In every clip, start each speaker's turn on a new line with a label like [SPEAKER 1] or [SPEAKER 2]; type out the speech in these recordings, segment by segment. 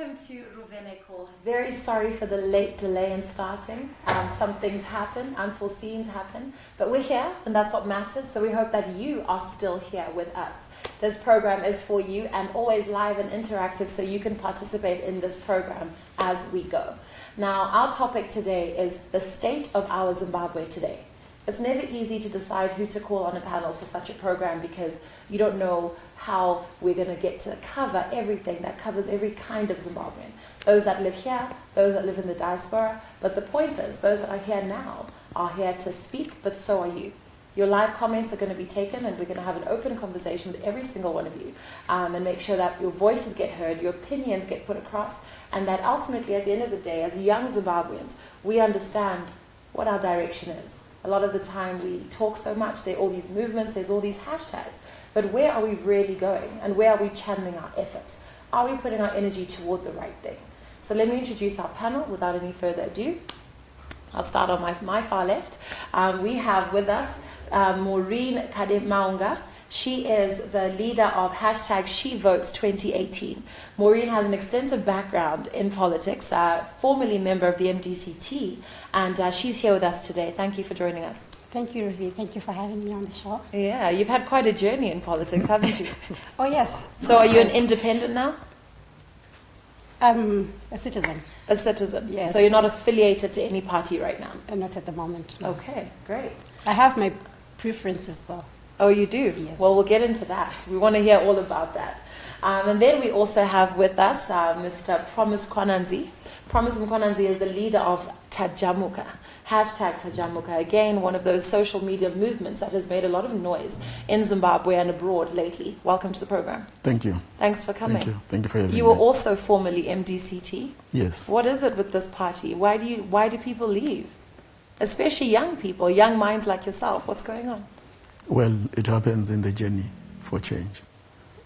[SPEAKER 1] Welcome to Ruvheneko. Very sorry for the late delay in starting. Some things happen, unforeseens happen, but we're here and that's what matters. So we hope that you are still here with us. This program is for you and always live and interactive, so you can participate in this program as we go. Now, our topic today is the state of our Zimbabwe today. It's never easy to decide who to call on a panel for such a program because you don't know how we're going to get to cover everything that covers every kind of Zimbabwean. Those that live here, those that live in the diaspora. But the point is, those that are here now are here to speak, but so are you. Your live comments are going to be taken and we're going to have an open conversation with every single one of you and make sure that your voices get heard, your opinions get put across, and that ultimately at the end of the day, as young Zimbabweans, we understand what our direction is. A lot of the time we talk so much, there are all these movements, there's all these hashtags, but where are we really going and where are we channeling our efforts? Are we putting our energy toward the right thing? So let me introduce our panel without any further ado. I'll start on my far left. We have with us Maureen Kademaunga. She is the leader of hashtag SheVotes2018. Maureen has an extensive background in politics, formerly member of the mdc-t, and she's here with us today. Thank you for joining us.
[SPEAKER 2] Thank you, Ruvi. Thank you for having me on the show.
[SPEAKER 1] Yeah, you've had quite a journey in politics, haven't you?
[SPEAKER 2] Oh, yes.
[SPEAKER 1] So are you an independent now?
[SPEAKER 2] A citizen.
[SPEAKER 1] A citizen?
[SPEAKER 2] Yes.
[SPEAKER 1] So you're not affiliated to any party right now?
[SPEAKER 2] Not at the moment. No.
[SPEAKER 1] Okay, great.
[SPEAKER 2] I have my preferences, though.
[SPEAKER 1] Oh, you do?
[SPEAKER 2] Yes.
[SPEAKER 1] Well, we'll get into that. We want to hear all about that. And then we also have with us Mr. Promise Kwananzi. Promise Kwananzi is the leader of Tajamuka, hashtag Tajamuka. Again, one of those social media movements that has made a lot of noise in Zimbabwe and abroad lately. Welcome to the program.
[SPEAKER 3] Thank you.
[SPEAKER 1] Thanks for coming.
[SPEAKER 3] Thank you. Thank you for having me.
[SPEAKER 1] You were also formerly mdc-t.
[SPEAKER 3] Yes.
[SPEAKER 1] What is it with this party? Why do people leave? Especially young people, young minds like yourself. What's going on?
[SPEAKER 3] Well, it happens in the journey for change.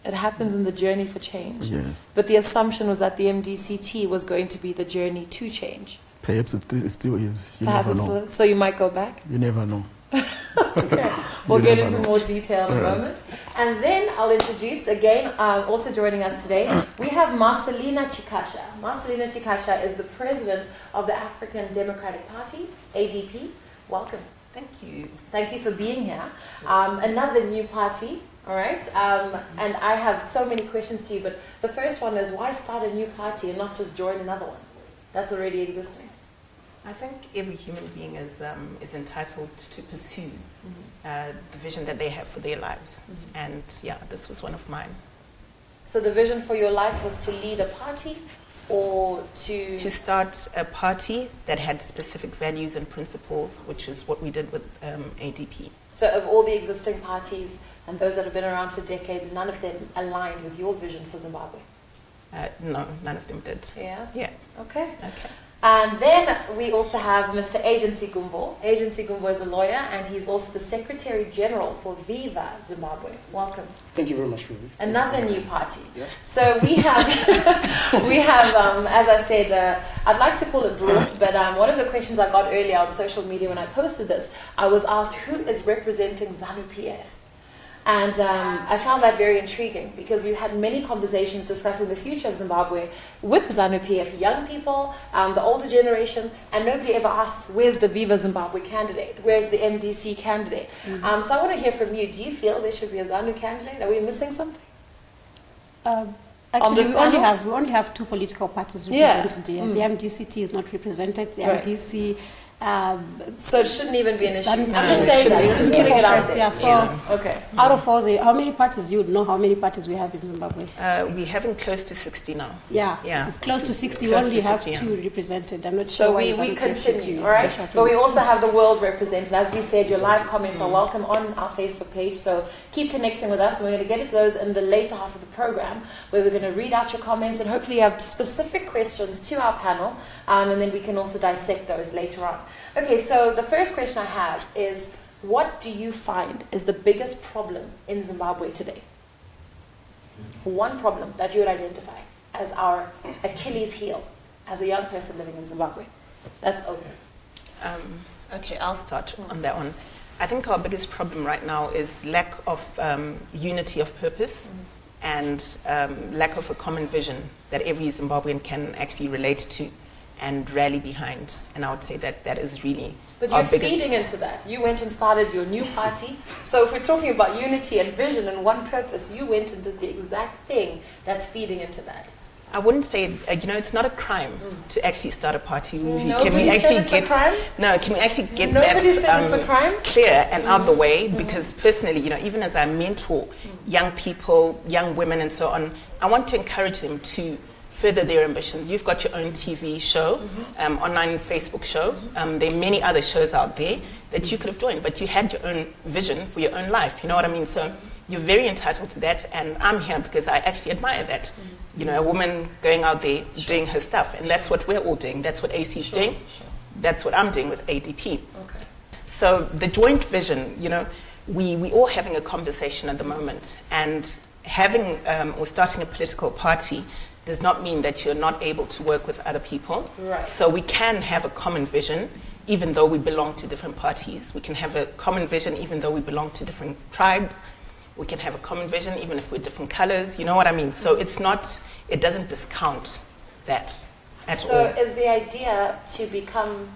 [SPEAKER 1] It happens in the journey for change.
[SPEAKER 3] Yes.
[SPEAKER 1] But the assumption was that the mdc-t was going to be the journey to change.
[SPEAKER 3] Perhaps it still is. You
[SPEAKER 1] Perhaps
[SPEAKER 3] never know.
[SPEAKER 1] So you might go back?
[SPEAKER 3] You never know.
[SPEAKER 1] Okay. We'll get into
[SPEAKER 3] know.
[SPEAKER 1] more detail in a moment. And then I'll introduce, again, also joining us today, we have Marcelina Chikasha. Marcelina Chikasha is the president of the African Democratic Party, ADP. Welcome.
[SPEAKER 4] Thank you.
[SPEAKER 1] Thank you for being here. Another new party, all right? And I have so many questions to you, but the first one is, why start a new party and not just join another one that's already existing?
[SPEAKER 4] I think every human being is entitled to pursue the vision that they have for their lives. And yeah, this was one of mine.
[SPEAKER 1] So the vision for your life was to lead a party or to
[SPEAKER 4] start a party that had specific values and principles, which is what we did with ADP.
[SPEAKER 1] So of all the existing parties and those that have been around for decades, none of them aligned with your vision for Zimbabwe?
[SPEAKER 4] No, none of them did.
[SPEAKER 1] Yeah?
[SPEAKER 4] Yeah.
[SPEAKER 1] Okay.
[SPEAKER 4] Okay.
[SPEAKER 1] And then we also have Mr. Agency Gumbo. Agency Gumbo is a lawyer and he's also the Secretary General for Viva Zimbabwe. Welcome.
[SPEAKER 5] Thank you very much, Ruby.
[SPEAKER 1] Another new party.
[SPEAKER 5] Yeah.
[SPEAKER 1] So we have, as I said, I'd like to call it broad, but one of the questions I got earlier on social media when I posted this, I was asked who is representing ZANU-PF? And I found that very intriguing because we've had many conversations discussing the future of Zimbabwe with ZANU-PF, young people, the older generation, and nobody ever asks, where's the Viva Zimbabwe candidate? Where's the MDC candidate? So I want to hear from you. Do you feel there should be a ZANU candidate? Are we missing something?
[SPEAKER 2] Actually, we only have two political parties represented here. The mdc-t is not represented. The MDC...
[SPEAKER 1] so it shouldn't even be an issue. I'm
[SPEAKER 2] No,
[SPEAKER 1] just saying that. Just putting it out there.
[SPEAKER 2] Yeah, so
[SPEAKER 1] Okay.
[SPEAKER 2] out of all how many parties, you would know how many parties we have in Zimbabwe?
[SPEAKER 4] We're having close to 60 now.
[SPEAKER 2] Yeah. Close to 60, we
[SPEAKER 4] Close
[SPEAKER 2] only
[SPEAKER 4] to
[SPEAKER 2] have
[SPEAKER 4] 60,
[SPEAKER 2] two represented. I'm not
[SPEAKER 1] So
[SPEAKER 2] sure why
[SPEAKER 1] we
[SPEAKER 2] ZANU-PF should
[SPEAKER 1] continue,
[SPEAKER 2] be
[SPEAKER 1] all right?
[SPEAKER 2] special
[SPEAKER 1] But we
[SPEAKER 2] case.
[SPEAKER 1] also have the world represented. As we said, your live comments are welcome on our Facebook page, so keep connecting with us. And we're going to get into those in the later half of the program, where we're going to read out your comments and hopefully have specific questions to our panel, and then we can also dissect those later on. Okay, so the first question I have is, what do you find is the biggest problem in Zimbabwe today? One problem that you would identify as our Achilles heel as a young person living in Zimbabwe. That's open.
[SPEAKER 4] Okay, I'll start on that one. I think our biggest problem right now is lack of unity of purpose and lack of a common vision that every Zimbabwean can actually relate to and rally behind. And I would say that that is really
[SPEAKER 1] But
[SPEAKER 4] our
[SPEAKER 1] you're
[SPEAKER 4] biggest...
[SPEAKER 1] feeding into that. You went and started your new party. So if we're talking about unity and vision and one purpose, you went and did the exact thing that's feeding into that.
[SPEAKER 4] I wouldn't say, it's not a crime to actually start a party.
[SPEAKER 1] Nobody
[SPEAKER 4] Can we actually
[SPEAKER 1] said it's a crime?
[SPEAKER 4] No, can we actually get
[SPEAKER 1] Nobody said it's a crime?
[SPEAKER 4] clear and out of the way? Because personally, even as I mentor young people, young women and so on, I want to encourage them to further their ambitions. You've got your own TV show, online Facebook show. There are many other shows out there that you could have joined, but you had your own vision for your own life. You know what I mean? So you're very entitled to that, and I'm here because I actually admire that. A woman going out there doing her stuff, and that's what we're all doing. That's what AC is doing. That's what I'm doing with ADP.
[SPEAKER 1] Okay.
[SPEAKER 4] So the joint vision, we all having a conversation at the moment, and having or starting a political party does not mean that you're not able to work with other people.
[SPEAKER 1] Right.
[SPEAKER 4] So we can have a common vision, even though we belong to different parties. We can have a common vision, even though we belong to different tribes. We can have a common vision, even if we're different colors. You know what I mean? So it doesn't discount that at all.
[SPEAKER 1] So is the idea to become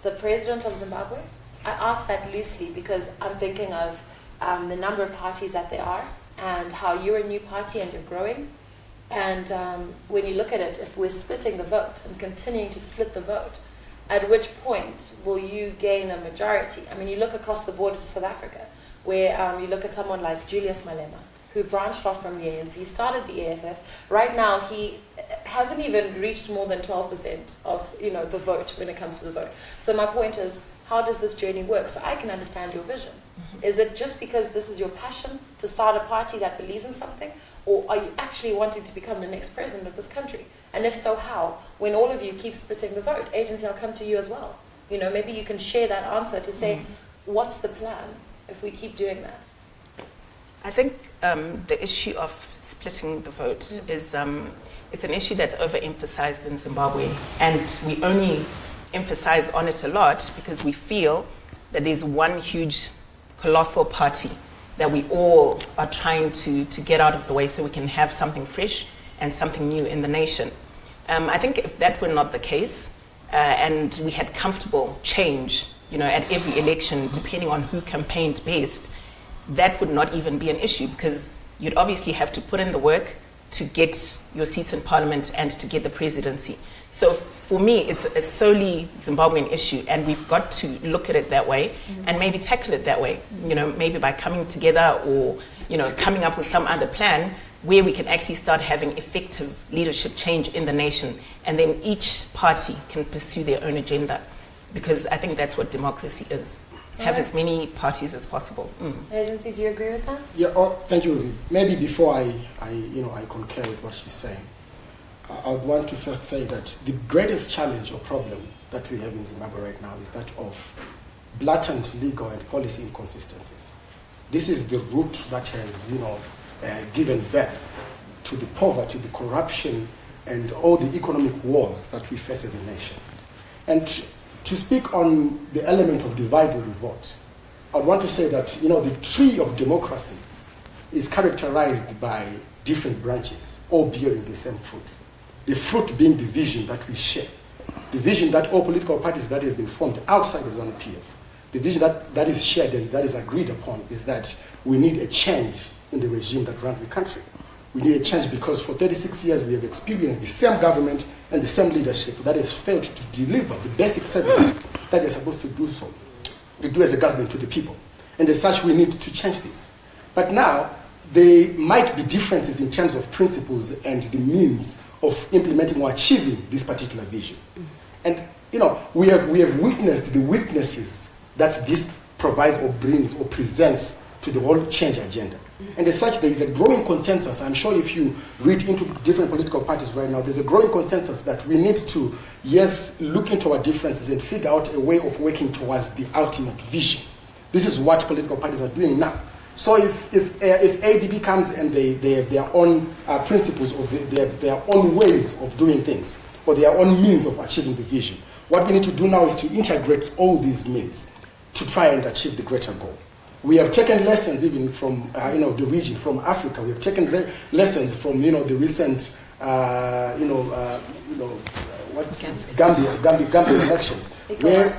[SPEAKER 1] the president of Zimbabwe? I ask that loosely because I'm thinking of the number of parties that there are and how you're a new party and you're growing. And when you look at it, if we're splitting the vote and continuing to split the vote, at which point will you gain a majority? I mean, you look across the border to South Africa, where you look at someone like Julius Malema, who branched off from the ANC. He started the AFF. Right now, he hasn't even reached more than 12% of the vote when it comes to the vote. So my point is, how does this journey work? So I can understand your vision. Is it just because this is your passion to start a party that believes in something? Or are you actually wanting to become the next president of this country? And if so, how? When all of you keep splitting the vote, agency, I'll come to you as well. Maybe you can share that answer to say, what's the plan if we keep doing that?
[SPEAKER 4] I think the issue of splitting the vote is it's an issue that's overemphasized in Zimbabwe, and we only emphasize on it a lot because we feel that there's one huge, colossal party that we all are trying to get out of the way so we can have something fresh and something new in the nation. I think if that were not the case, and we had comfortable change, at every election, depending on who campaigned best, that would not even be an issue because you'd obviously have to put in the work to get your seats in parliament and to get the presidency. So for me, it's a solely Zimbabwean issue, and we've got to look at it that way and maybe tackle it that way, maybe by coming together or, coming up with some other plan where we can actually start having effective leadership change in the nation, and then each party can pursue their own agenda, because I think that's what democracy is. Have as many parties as possible.
[SPEAKER 1] Agency, do you agree with that?
[SPEAKER 5] Yeah, thank you, Ruby. Maybe before I concur with what she's saying, I would want to first say that the greatest challenge or problem that we have in Zimbabwe right now is that of blatant legal and policy inconsistencies. This is the root that has, given birth to the poverty, the corruption, and all the economic wars that we face as a nation. And to speak on the element of dividing the vote, I would want to say that, the tree of democracy is characterized by different branches, all bearing the same fruit. The fruit being the vision that we share, the vision that all political parties that has been formed outside of ZANU-PF, the vision that is shared and that is agreed upon is that we need a change in the regime that runs the country. We need a change because for 36 years we have experienced the same government and the same leadership that has failed to deliver the basic services that they're supposed to do so, to do as a government to the people. And as such, we need to change this. But now, there might be differences in terms of principles and the means of implementing or achieving this particular vision. And, we have witnessed the weaknesses that this provides or brings or presents to the whole change agenda. And as such, there is a growing consensus. I'm sure if you read into different political parties right now, there's a growing consensus that we need to, yes, look into our differences and figure out a way of working towards the ultimate vision. This is what political parties are doing now. So if ADB comes and they have their own principles or they have their own ways of doing things or their own means of achieving the vision, what we need to do now is to integrate all these means to try and achieve the greater goal. We have taken lessons even from the region, from Africa. We have taken lessons from the recent Gambia elections, where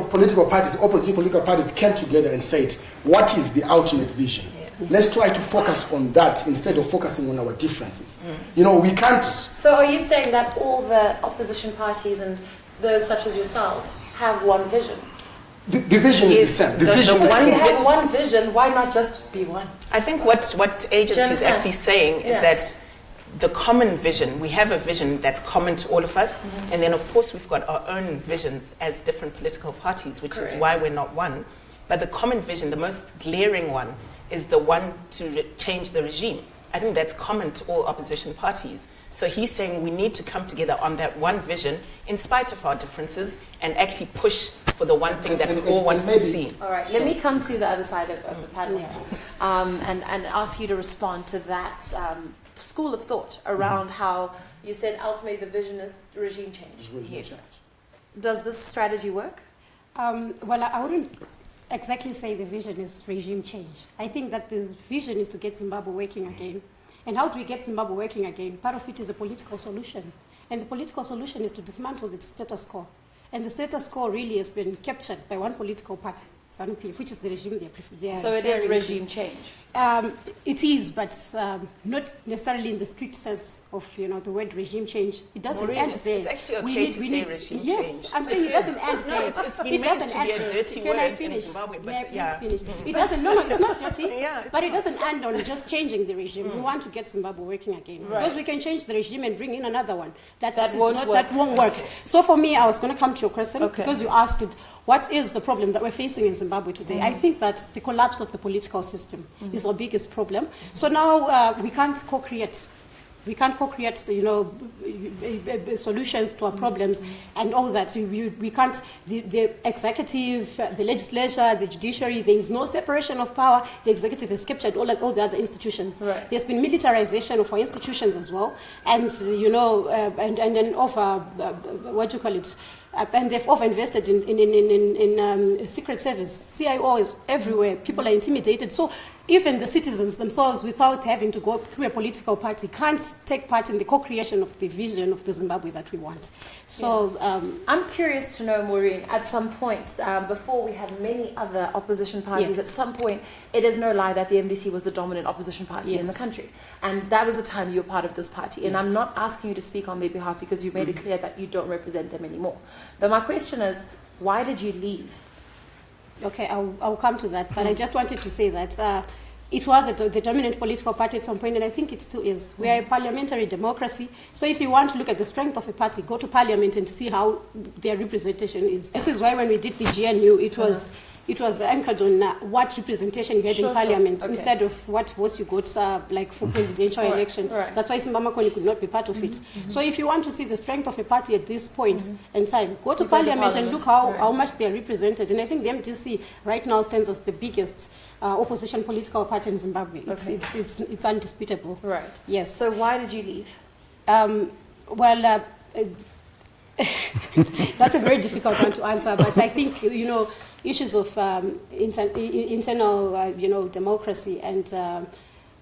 [SPEAKER 5] political parties, opposition political parties came together and said, what is the ultimate vision? Let's try to focus on that instead of focusing on our differences. We can't.
[SPEAKER 1] So are you saying that all the opposition parties and those such as yourselves have one vision?
[SPEAKER 5] The vision is the same. The vision is
[SPEAKER 1] if you have one vision, why not just be one?
[SPEAKER 4] I think what agency is actually saying is that the common vision, we have a vision that's common to all of us, and then of course we've got our own visions as different political parties, which is why we're not one. But the common vision, the most glaring one, is the one to change the regime. I think that's common to all opposition parties. So he's saying we need to come together on that one vision in spite of our differences and actually push for the one thing that we all want to see.
[SPEAKER 1] All right, let me come to the other side of the panel and ask you to respond to that school of thought around how you said ultimately the vision is regime change. Does this strategy work?
[SPEAKER 2] Well, I wouldn't exactly say the vision is regime change. I think that the vision is to get Zimbabwe working again. And how do we get Zimbabwe working again? Part of it is a political solution. And the political solution is to dismantle the status quo. And the status quo really has been captured by one political party, ZANU-PF, which is the regime they are
[SPEAKER 1] So it is regime change?
[SPEAKER 2] It is, but not necessarily in the strict sense of the word regime change. It doesn't end there.
[SPEAKER 4] It's actually okay to say regime change.
[SPEAKER 2] I'm saying it doesn't end there.
[SPEAKER 4] It's been meant to be a dirty word in Zimbabwe, but
[SPEAKER 2] finish? It doesn't. No, it's not dirty. But it doesn't end on just changing the regime. We want to get Zimbabwe working again because we can change the regime and bring in another one. That won't work. So for me, I was going to come to your question because you asked it. What is the problem that we're facing in Zimbabwe today? I think that the collapse of the political system is our biggest problem. So now we can't co-create. We can't co-create, solutions to our problems and all that. So we can't. The executive, the legislature, the judiciary. There is no separation of power. The executive has captured all the other institutions.
[SPEAKER 1] Right.
[SPEAKER 2] There's been militarization of our institutions as well, and and then what do you call it? And they've over-invested in secret service. CIO is everywhere. People are intimidated. So even the citizens themselves, without having to go through a political party, can't take part in the co-creation of the vision of the Zimbabwe that we want. So
[SPEAKER 1] I'm curious to know, Maureen, at some point, before we had many other opposition parties, at some point, it is no lie that the MDC was the dominant opposition party in the country. And that was the time you were part of this party. And I'm not asking you to speak on their behalf because you made it clear that you don't represent them anymore. But my question is, why did you leave?
[SPEAKER 2] Okay, I'll come to that. But I just wanted to say that it was the dominant political party at some point, and I think it still is. We are a parliamentary democracy. So if you want to look at the strength of a party, go to parliament and see how their representation is. This is why when we did the GNU, it was anchored on what representation you had in parliament instead of what votes you got like for presidential election. Right. That's why Simbamakoni could not be part of it. So if you want to see the strength of a party at this point in time, go to parliament and look how much they are represented. And I think the MDC right now stands as the biggest opposition political party in Zimbabwe. It's undisputable.
[SPEAKER 1] Right.
[SPEAKER 2] Yes.
[SPEAKER 1] So why did you leave?
[SPEAKER 2] That's a very difficult one to answer, but I think, issues of internal, democracy, and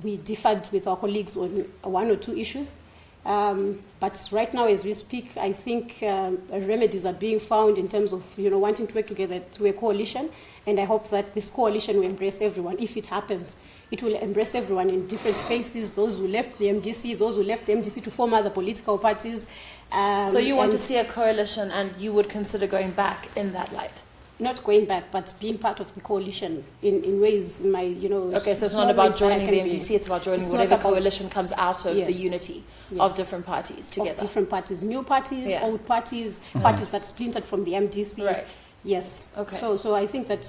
[SPEAKER 2] we differed with our colleagues on one or two issues. But right now, as we speak, I think remedies are being found in terms of, wanting to work together to a coalition, and I hope that this coalition will embrace everyone. If it happens, it will embrace everyone in different spaces, those who left the MDC, those who left the MDC to form other political parties.
[SPEAKER 1] So you want to see a coalition, and you would consider going back in that light?
[SPEAKER 2] Not going back, but being part of the coalition in ways,
[SPEAKER 1] Okay, so it's not about joining the MDC, it's about joining whatever coalition comes out of the unity of different parties together.
[SPEAKER 2] Of different parties, new parties, old parties, parties that splintered from the MDC.
[SPEAKER 1] Right.
[SPEAKER 2] Yes.
[SPEAKER 1] Okay.
[SPEAKER 2] So I think that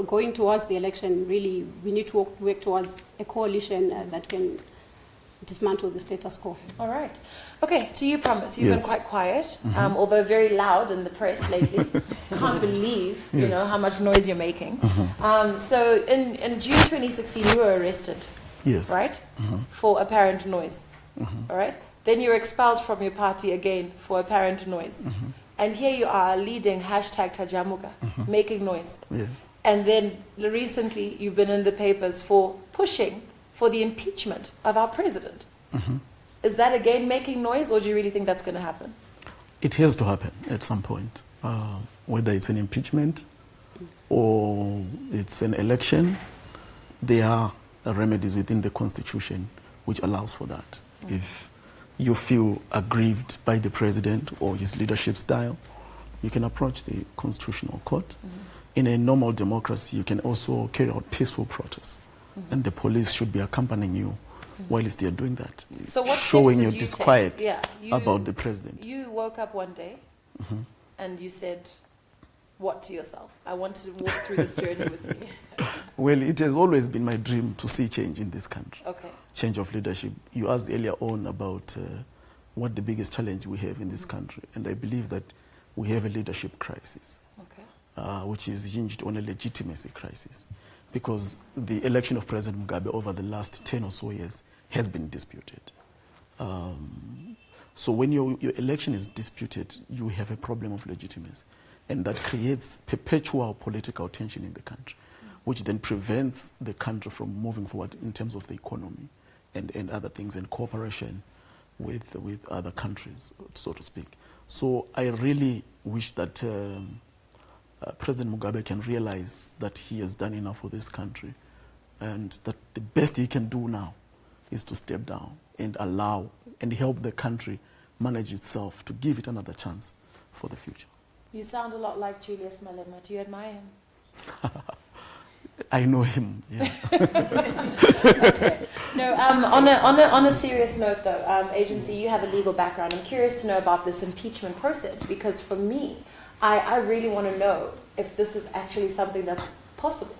[SPEAKER 2] going towards the election, really, we need to work towards a coalition that can dismantle the status quo.
[SPEAKER 1] All right. Okay, to you, Promise. You've been quite quiet, although very loud in the press lately. Can't believe, how much noise you're making. So in June 2016, you were arrested.
[SPEAKER 3] Yes.
[SPEAKER 1] Right? For apparent noise. All right? Then you were expelled from your party again for apparent noise. And here you are leading #Tajamuka, making noise.
[SPEAKER 3] Yes.
[SPEAKER 1] And then recently you've been in the papers for pushing for the impeachment of our president. Is that again making noise, or do you really think that's going to happen?
[SPEAKER 3] It has to happen at some point, whether it's an impeachment or it's an election. There are remedies within the Constitution which allows for that. If you feel aggrieved by the president or his leadership style, you can approach the Constitutional Court. In a normal democracy, you can also carry out peaceful protests, and the police should be accompanying you whilst they are doing that,
[SPEAKER 1] So what
[SPEAKER 3] showing
[SPEAKER 1] steps
[SPEAKER 3] your
[SPEAKER 1] did you
[SPEAKER 3] disquiet
[SPEAKER 1] take?
[SPEAKER 3] about the president.
[SPEAKER 1] You woke up one day and you said, what to yourself? I want to walk through this journey with you.
[SPEAKER 3] Well, it has always been my dream to see change in this country.
[SPEAKER 1] Okay.
[SPEAKER 3] Change of leadership. You asked earlier on about what the biggest challenge we have in this country, and I believe that we have a leadership crisis, which is hinged on a legitimacy crisis, because the election of President Mugabe over the last 10 or so years has been disputed. So when your election is disputed, you have a problem of legitimacy, and that creates perpetual political tension in the country, which then prevents the country from moving forward in terms of the economy and other things, and cooperation with other countries, so to speak. So I really wish that President Mugabe can realize that he has done enough for this country, and that the best he can do now is to step down and allow and help the country manage itself, to give it another chance for the future.
[SPEAKER 1] You sound a lot like Julius Malema. Do you admire him?
[SPEAKER 3] I know him, yeah.
[SPEAKER 1] Okay. No, on a serious note though, agency, you have a legal background. I'm curious to know about this impeachment process, because for me, I really want to know if this is actually something that's possible.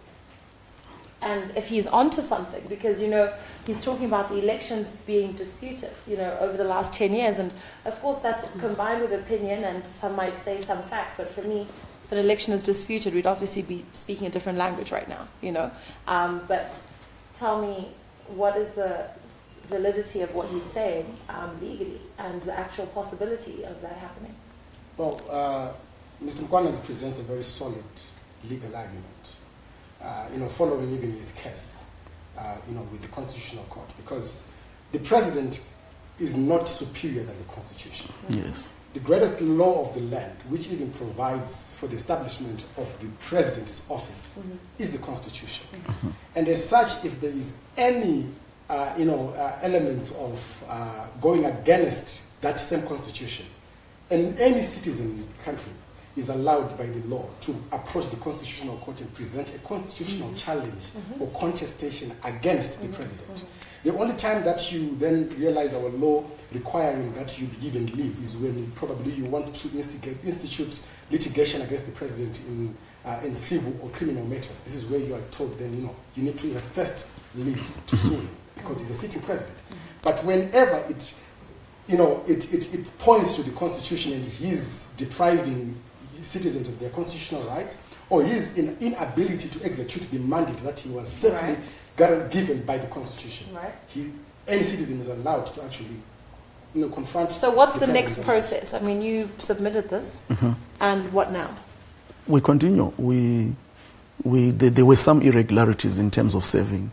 [SPEAKER 1] And if he's onto something, because, you know, he's talking about the elections being disputed, you know, over the last 10 years. And of course, that's combined with opinion, and some might say some facts. But for me, if an election is disputed, we'd obviously be speaking a different language right now, you know. But tell me, what is the validity of what he's saying legally, and the actual possibility of that happening?
[SPEAKER 5] Well, Mr. Mkwanez presents a very solid legal argument. Following even his case, with the Constitutional Court, because the president is not superior than the Constitution.
[SPEAKER 3] Yes.
[SPEAKER 5] The greatest law of the land, which even provides for the establishment of the president's office, is the Constitution. And as such, if there is any, elements of going against that same Constitution, and any citizen in the country is allowed by the law to approach the Constitutional Court and present a constitutional challenge or contestation against the president. The only time that you then realize our law requiring that you be given leave is when probably you want to institute litigation against the president in civil or criminal matters. This is where you are told then, you need to first leave to sue him, because he's a sitting president. But whenever it points to the Constitution and he's depriving citizens of their constitutional rights, or his inability to execute the mandate that he was safely given by the Constitution. Any citizen is allowed to actually confront.
[SPEAKER 1] So what's the next process? I mean, you submitted this, and what now?
[SPEAKER 3] We continue. There were some irregularities in terms of serving,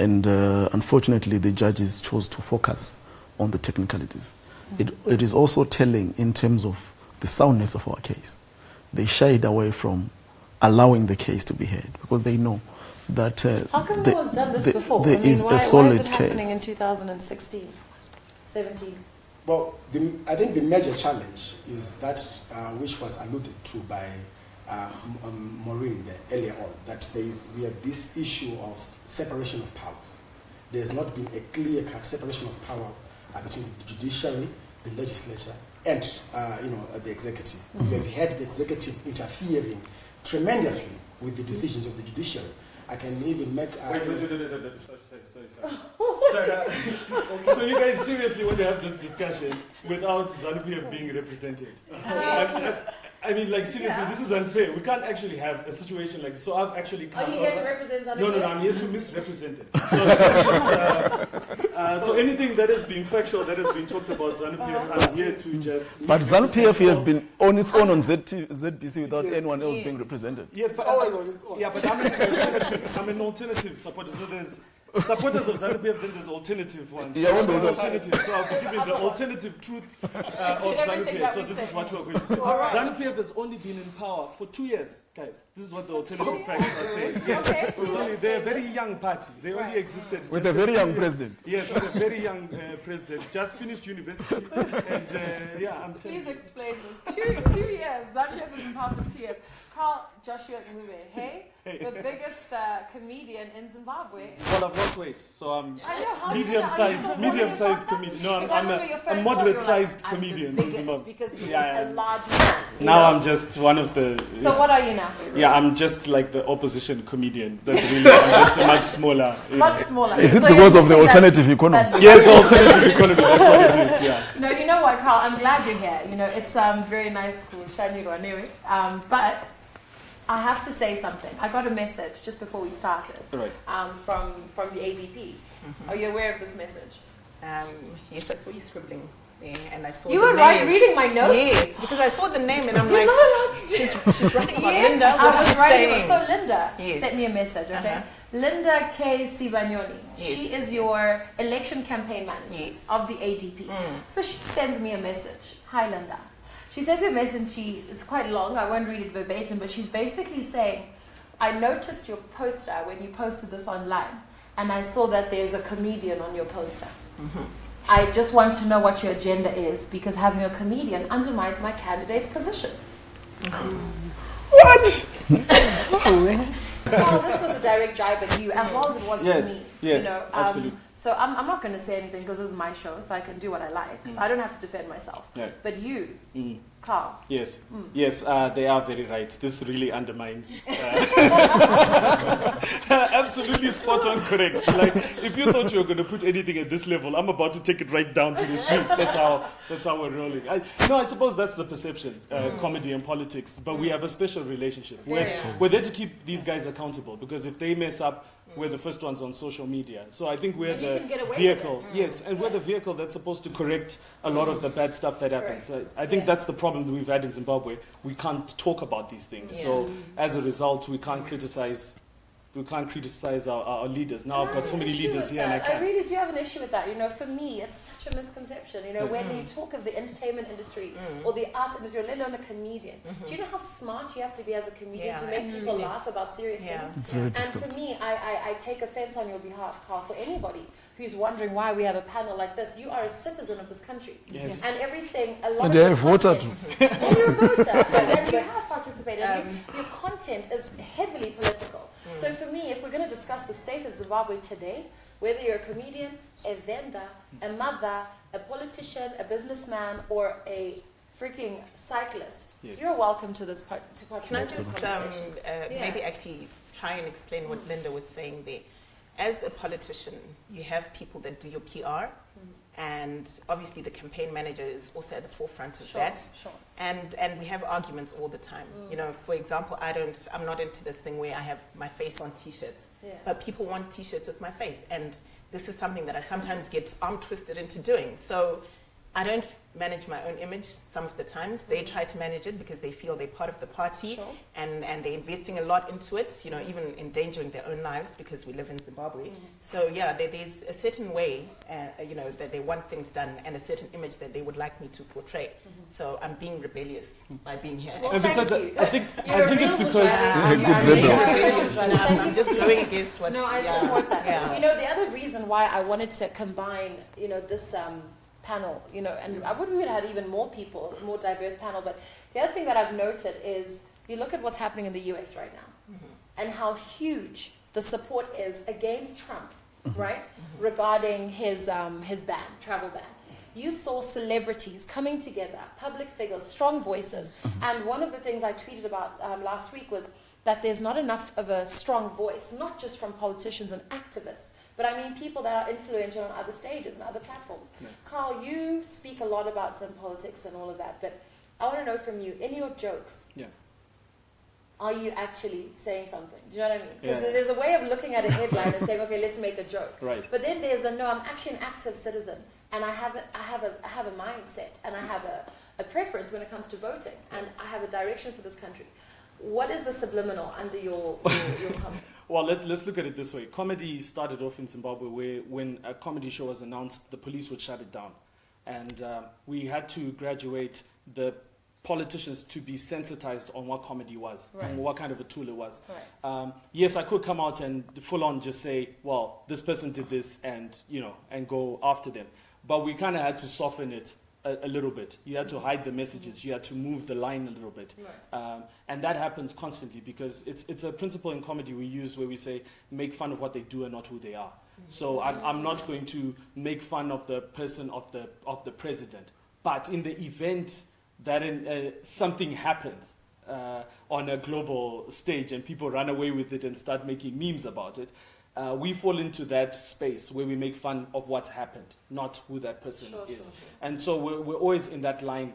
[SPEAKER 3] and unfortunately the judges chose to focus on the technicalities. It is also telling in terms of the soundness of our case. They shied away from allowing the case to be heard, because they know that
[SPEAKER 1] how come no one's done this before?
[SPEAKER 3] There is a solid
[SPEAKER 1] why is it
[SPEAKER 3] case.
[SPEAKER 1] Happening in 2016, 17?
[SPEAKER 5] Well, I think the major challenge is that which was alluded to by Maureen earlier on, that we have this issue of separation of powers. There has not been a clear-cut separation of power between the judiciary, the legislature, and the executive. We have had the executive interfering tremendously with the decisions of the judiciary. I can even make.
[SPEAKER 6] Sorry. So you guys seriously want to have this discussion without ZANU-PF being represented? I mean, like, seriously, this is unfair. We can't actually have a situation like this. So I've actually come...
[SPEAKER 1] Are you here to represent ZANU-PF?
[SPEAKER 6] No, I'm here to misrepresent it. So, this is, so anything that is being factual, that has been talked about ZANU-PF, I'm here to just...
[SPEAKER 3] But ZANU-PF has been on its own on ZBC without anyone else being represented.
[SPEAKER 6] Yes,
[SPEAKER 5] It's always on its own.
[SPEAKER 6] Yeah, but I'm an alternative supporter. So there's supporters of ZANU-PF, then there's alternative ones.
[SPEAKER 3] Yeah,
[SPEAKER 6] so alternative. So I'll be giving the alternative truth of ZANU-PF. So this is what we're going to say.
[SPEAKER 1] Right.
[SPEAKER 6] ZANU-PF has only been in power for 2 years, guys. This is what the alternative facts are saying. Yes.
[SPEAKER 1] Okay.
[SPEAKER 6] They're a very young party. They only existed
[SPEAKER 3] With a very young president.
[SPEAKER 6] Yes, with a very young president. Just finished university, and I'm telling
[SPEAKER 1] Please
[SPEAKER 6] you.
[SPEAKER 1] explain this. 2 years. ZANU-PF was in power for 2 years. Carl Joshua Ngube, hey? The biggest comedian in Zimbabwe.
[SPEAKER 6] Well, I've lost weight, so I'm
[SPEAKER 1] I know, how
[SPEAKER 6] medium-sized comedian. No, I'm a moderate-sized comedian in Zimbabwe.
[SPEAKER 1] Because you're a large man.
[SPEAKER 6] Now I'm just one of the...
[SPEAKER 1] So what are you now?
[SPEAKER 6] Yeah, I'm just like the opposition comedian. That's really, I'm just much smaller.
[SPEAKER 1] Much smaller.
[SPEAKER 3] Is it
[SPEAKER 1] So
[SPEAKER 3] because
[SPEAKER 1] you're
[SPEAKER 3] of the
[SPEAKER 1] saying that-
[SPEAKER 3] alternative economy?
[SPEAKER 1] that-
[SPEAKER 6] Yes, the alternative economy, that's what it is, yeah.
[SPEAKER 1] No, you know what, Carl? I'm glad you're here. You know, it's very nice, cool, shiny anyway. But I have to say something. I got a message just before we started
[SPEAKER 6] Right.
[SPEAKER 1] from the ADP. Are you aware of this message?
[SPEAKER 4] Yes, I saw you scribbling there, and I saw
[SPEAKER 1] You
[SPEAKER 4] the
[SPEAKER 1] were
[SPEAKER 4] name.
[SPEAKER 1] reading my notes?
[SPEAKER 4] Yes, because I saw the name, and I'm
[SPEAKER 1] You're
[SPEAKER 4] like,
[SPEAKER 1] not allowed to do
[SPEAKER 4] she's writing about
[SPEAKER 1] Yes,
[SPEAKER 4] Linda.
[SPEAKER 1] I
[SPEAKER 4] What
[SPEAKER 1] was
[SPEAKER 4] is she
[SPEAKER 1] writing.
[SPEAKER 4] saying?
[SPEAKER 1] So Linda
[SPEAKER 4] Yes.
[SPEAKER 1] sent me a message, okay?
[SPEAKER 4] Uh-huh.
[SPEAKER 1] Linda K. Sibanyoni.
[SPEAKER 4] Yes.
[SPEAKER 1] She is your election campaign manager
[SPEAKER 4] Yes.
[SPEAKER 1] of the ADP. So she sends me a message. Hi, Linda. She sends me a message. It's quite long. I won't read it verbatim, but she's basically saying, I noticed your poster when you posted this online, and I saw that there's a comedian on your poster. I just want to know what your agenda is, because having a comedian undermines my candidate's position.
[SPEAKER 6] What?
[SPEAKER 1] Well, this was a direct jibe at you, as well as it was
[SPEAKER 6] Yes,
[SPEAKER 1] to me.
[SPEAKER 6] yes,
[SPEAKER 1] you know,
[SPEAKER 6] absolutely.
[SPEAKER 1] So I'm not going to say anything because this is my show, so I can do what I like. So I don't have to defend myself.
[SPEAKER 6] Yeah.
[SPEAKER 1] But you, Carl.
[SPEAKER 6] Yes, yes, they are very right. This really undermines. Absolutely spot on correct. Like, if you thought you were going to put anything at this level, I'm about to take it right down to the streets. That's how we're rolling. I suppose that's the perception, comedy and politics. But we have a special relationship. We're there to keep these guys accountable, because if they mess up, we're the first ones on social media. So I think we're
[SPEAKER 1] And you
[SPEAKER 6] the
[SPEAKER 1] can get away
[SPEAKER 6] vehicle.
[SPEAKER 1] with it.
[SPEAKER 6] Yes, and we're the vehicle that's supposed to correct a lot of the bad stuff that happens.
[SPEAKER 1] Correct.
[SPEAKER 6] I think
[SPEAKER 1] Yeah.
[SPEAKER 6] that's the problem that we've had in Zimbabwe. We can't talk about these things. So as a result, we can't criticize our leaders. Now I've got so many leaders here, and I
[SPEAKER 1] I
[SPEAKER 6] can't.
[SPEAKER 1] really do have an issue with that. You know, for me, it's such a misconception. You know, when you talk of the entertainment industry or the arts industry, or let alone a comedian, do you know how smart you have to be as a comedian to make people laugh about serious things?
[SPEAKER 3] It's very
[SPEAKER 1] And
[SPEAKER 3] difficult.
[SPEAKER 1] for me, I take offense on your behalf, Carl, for anybody who's wondering why we have a panel like this. You are a citizen of this country.
[SPEAKER 6] Yes.
[SPEAKER 1] And everything, a lot
[SPEAKER 3] And
[SPEAKER 1] of
[SPEAKER 3] they
[SPEAKER 1] your
[SPEAKER 3] have voted.
[SPEAKER 1] content- And you're a voter. And you have participated. Your content is heavily political. So for me, if we're going to discuss the state of Zimbabwe today, whether you're a comedian, a vendor, a mother, a politician, a businessman, or a freaking cyclist,
[SPEAKER 6] Yes.
[SPEAKER 1] you're welcome to this part to
[SPEAKER 4] Can I
[SPEAKER 1] participate in
[SPEAKER 4] just
[SPEAKER 1] this conversation.
[SPEAKER 4] maybe actually try and explain what Linda was saying there? As a politician, you have people that do your PR, and obviously the campaign manager is also at the forefront of that.
[SPEAKER 1] Sure.
[SPEAKER 4] And we have arguments all the time. You know, for example, I'm not into this thing where I have my face on T-shirts,
[SPEAKER 1] Yeah.
[SPEAKER 4] but people want T-shirts with my face, and this is something that I sometimes get arm twisted into doing. So I don't manage my own image some of the times. They try to manage it because they feel they're part of the party,
[SPEAKER 1] Sure.
[SPEAKER 4] and they're investing a lot into it, you know, even endangering their own lives because we live in Zimbabwe. So yeah, there's a certain way, you know, that they want things done, and a certain image that they would like me to portray. So I'm being rebellious by being here.
[SPEAKER 1] Well,
[SPEAKER 6] And
[SPEAKER 1] thank
[SPEAKER 6] besides,
[SPEAKER 1] you.
[SPEAKER 6] I think
[SPEAKER 1] You're a
[SPEAKER 6] it's
[SPEAKER 1] real
[SPEAKER 6] because
[SPEAKER 4] I'm just going against what.
[SPEAKER 1] No, I
[SPEAKER 4] yeah,
[SPEAKER 1] support that.
[SPEAKER 4] Yeah.
[SPEAKER 1] You know, the other reason why I wanted to combine, you know, this panel, you know, and I would have had even more people, more diverse panel, but the other thing that I've noted is you look at what's happening in the US right now and how huge the support is against Trump, right? Regarding his ban, travel ban. You saw celebrities coming together, public figures, strong voices. And one of the things I tweeted about last week was that there's not enough of a strong voice, not just from politicians and activists, but I mean people that are influential on other stages and other platforms. Yes. Carl, you speak a lot about some politics and all of that, but I want to know from you, in your jokes,
[SPEAKER 6] Yeah.
[SPEAKER 1] are you actually saying something? Do you know what I mean? Because
[SPEAKER 6] Yeah.
[SPEAKER 1] there's a way of looking at a headline and saying, okay, let's make a joke.
[SPEAKER 6] Right.
[SPEAKER 1] But then there's a, no, I'm actually an active citizen, and I have a mindset, and I have a preference when it comes to voting, and I have a direction for this country. What is the subliminal under your comments?
[SPEAKER 6] Well, let's look at it this way. Comedy started off in Zimbabwe where when a comedy show was announced, the police would shut it down. And we had to graduate the politicians to be sensitized on what comedy was,
[SPEAKER 1] Right.
[SPEAKER 6] and what kind of a tool it was.
[SPEAKER 1] Right.
[SPEAKER 6] Yes, I could come out and full on just say, well, this person did this, and and go after them. But we kind of had to soften it a little bit. You had to hide the messages. You had to move the line a little bit.
[SPEAKER 1] Right.
[SPEAKER 6] And that happens constantly because it's a principle in comedy we use where we say, make fun of what they do and not who they are. So I'm not going to make fun of the person of the president. But in the event that something happens on a global stage and people run away with it and start making memes about it, we fall into that space where we make fun of what's happened, not who that person is.
[SPEAKER 1] Sure.
[SPEAKER 6] And so we're always in that line.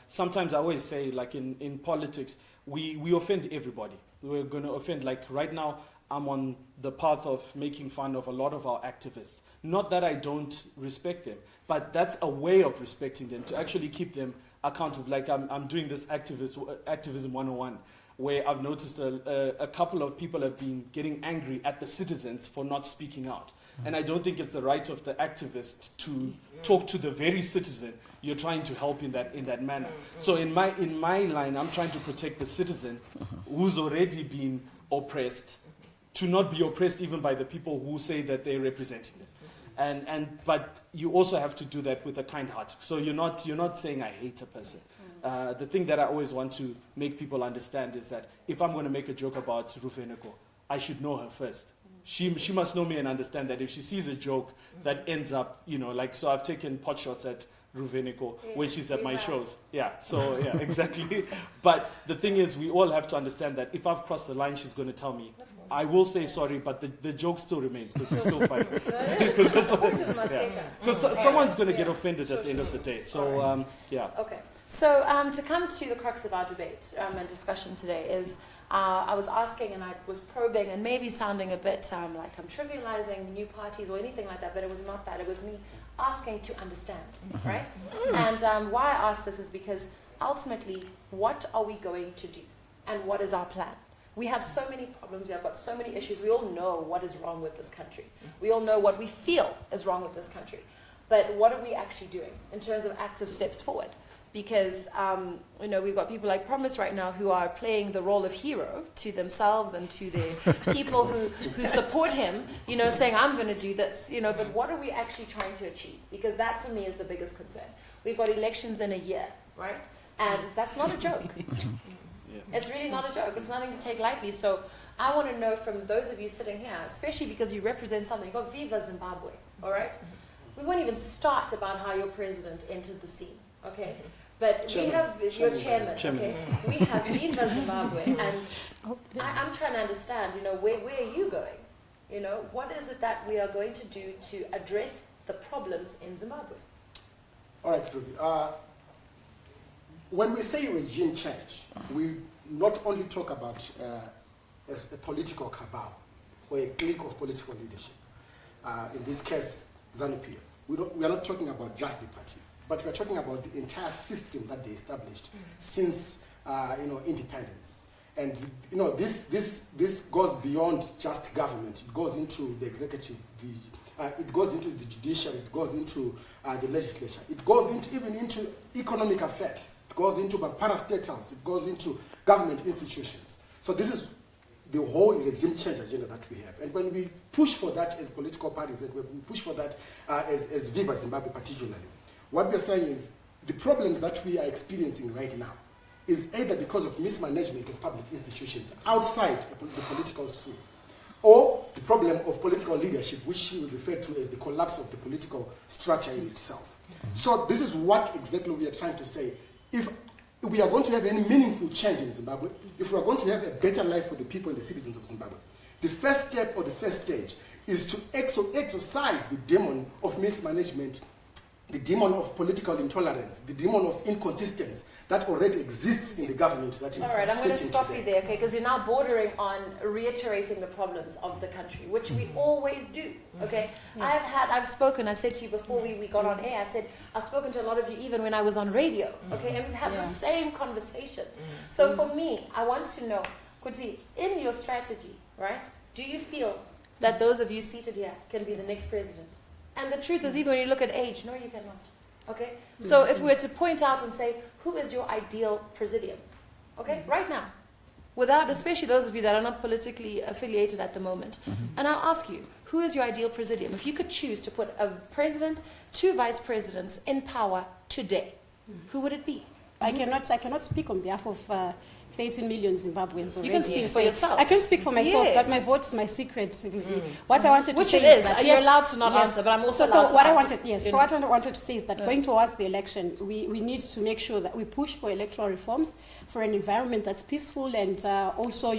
[SPEAKER 6] Sometimes I always say, like in politics, we offend everybody. We're going to offend, like right now, I'm on the path of making fun of a lot of our activists. Not that I don't respect them, but that's a way of respecting them, to actually keep them accountable. Like I'm doing this activism 101, where I've noticed a couple of people have been getting angry at the citizens for not speaking out. And I don't think it's the right of the activist to talk to the very citizen you're trying to help in that manner. So in my line, I'm trying to protect the citizen who's already been oppressed, to not be oppressed even by the people who say that they're representing them. But you also have to do that with a kind heart. So you're not saying I hate a person. The thing that I always want to make people understand is that if I'm going to make a joke about Ruvheneko, I should know her first. She must know me and understand that if she sees a joke that ends up, so I've taken pot shots at Ruvheneko when she's at my shows. Yeah, so yeah, exactly. But the thing is, we all have to understand that if I've crossed the line, she's going to tell me. I will say sorry, but the joke still remains because it's still funny. Because someone's going to get offended at the end of the day. So, yeah.
[SPEAKER 1] Okay. So to come to the crux of our debate and discussion today is, I was asking and I was probing and maybe sounding a bit like I'm trivializing new parties or anything like that, but it was not that. It was me asking to understand, right? And why I ask this is because ultimately, what are we going to do? And what is our plan? We have so many problems. We have got so many issues. We all know what is wrong with this country. We all know what we feel is wrong with this country. But what are we actually doing in terms of active steps forward? Because, we've got people like Promise right now who are playing the role of hero to themselves and to the people who support him, saying, I'm going to do this, but what are we actually trying to achieve? Because that, for me, is the biggest concern. We've got elections in a year, right? And that's not a joke. It's really not a joke. It's nothing to take lightly. So I want to know from those of you sitting here, especially because you represent something, you've got Viva Zimbabwe, all right? We won't even start about how your president entered the scene. Okay, but we have your chairman. Okay, we have Viva Zimbabwe, and I'm trying to understand. Where are you going? What is it that we are going to do to address the problems in Zimbabwe?
[SPEAKER 5] All right, Ruby. When we say regime change, we not only talk about a political cabal or a clique of political leadership. In this case, ZANU-PF. We are not talking about just the party. But we're talking about the entire system that they established since independence, and this goes beyond just government. It goes into the executive, it goes into the judiciary, it goes into the legislature, it goes even into economic affairs, it goes into parastatals, it goes into government institutions. So this is the whole regime change agenda that we have. And when we push for that as political parties, and we push for that as Viva Zimbabwe particularly, what we are saying is the problems that we are experiencing right now is either because of mismanagement of public institutions outside the political sphere, or the problem of political leadership, which she would refer to as the collapse of the political structure in itself. So this is what exactly we are trying to say. If we are going to have any meaningful change in Zimbabwe, if we are going to have a better life for the people and the citizens of Zimbabwe, the first step or the first stage is to exorcise the demon of mismanagement the demon of political intolerance, the demon of inconsistency that already exists in the government that is
[SPEAKER 1] All right, I'm going to
[SPEAKER 5] sitting
[SPEAKER 1] stop
[SPEAKER 5] today.
[SPEAKER 1] you there, okay? Because you're now bordering on reiterating the problems of the country, which we always do, okay?
[SPEAKER 2] Yes.
[SPEAKER 1] I've spoken, I said to you before we got on air, I said, I've spoken to a lot of you even when I was on radio, okay? And we've had the same conversation. So for me, I want to know, Kuti, in your strategy, right, do you feel that those of you seated here can be the next president? And the truth is, even when you look at age, no, you cannot. Okay? So if we were to point out and say, who is your ideal presidium? Okay? Right now. Without, especially those of you that are not politically affiliated at the moment. And I'll ask you, who is your ideal presidium? If you could choose to put a president, 2 vice presidents in power today, who would it be?
[SPEAKER 2] I cannot speak on behalf of 13 million Zimbabweans already.
[SPEAKER 1] You can speak for yourself.
[SPEAKER 2] I can speak for myself,
[SPEAKER 1] Yes.
[SPEAKER 2] but my vote is my secret. What I wanted to
[SPEAKER 1] Which
[SPEAKER 2] say
[SPEAKER 1] it is.
[SPEAKER 2] that
[SPEAKER 1] You're allowed to not answer, but I'm also allowed to
[SPEAKER 2] what I
[SPEAKER 1] ask.
[SPEAKER 2] wanted, yes.
[SPEAKER 1] You
[SPEAKER 2] So
[SPEAKER 1] know.
[SPEAKER 2] what I wanted to say is that going towards the election, we need to make sure that we push for electoral reforms, for an environment that's peaceful, and also,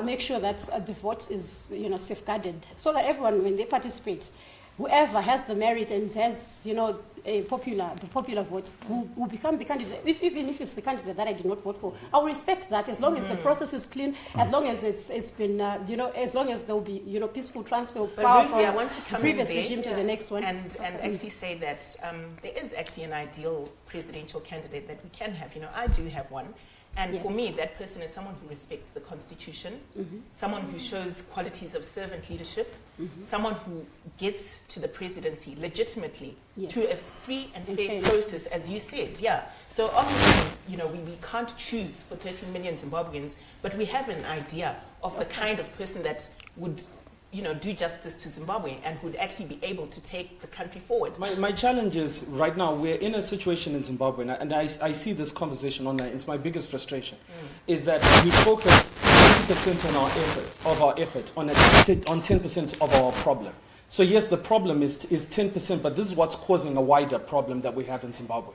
[SPEAKER 2] make sure that the vote is, safeguarded, so that everyone, when they participate, whoever has the merit and has, the popular vote will become the candidate. Even if it's the candidate that I did not vote for, I'll respect that as long as the process is clean, as long as it's been, as long as there will be, peaceful transfer of
[SPEAKER 4] But
[SPEAKER 2] power
[SPEAKER 4] Ruvi, I
[SPEAKER 2] from
[SPEAKER 4] want to
[SPEAKER 2] the
[SPEAKER 4] come
[SPEAKER 2] previous
[SPEAKER 4] in there
[SPEAKER 2] regime to the next one.
[SPEAKER 4] and actually say that there is actually an ideal presidential candidate that we can have. I do have one. And
[SPEAKER 2] Yes.
[SPEAKER 4] for me, that person is someone who respects the Constitution, someone who shows qualities of servant leadership, someone who gets to the presidency legitimately
[SPEAKER 2] Yes.
[SPEAKER 4] through a free and fair
[SPEAKER 2] fair.
[SPEAKER 4] process, as you said. Yeah. So obviously, we can't choose for 13 million Zimbabweans, but we have an idea of the kind of person that would, do justice to Zimbabwe and would actually be able to take the country forward.
[SPEAKER 6] My challenge is, right now, we're in a situation in Zimbabwe, and I see this conversation online, it's my biggest frustration, is that we focused 90% of our effort on 10% of our problem. So yes, the problem is 10%, but this is what's causing a wider problem that we have in Zimbabwe.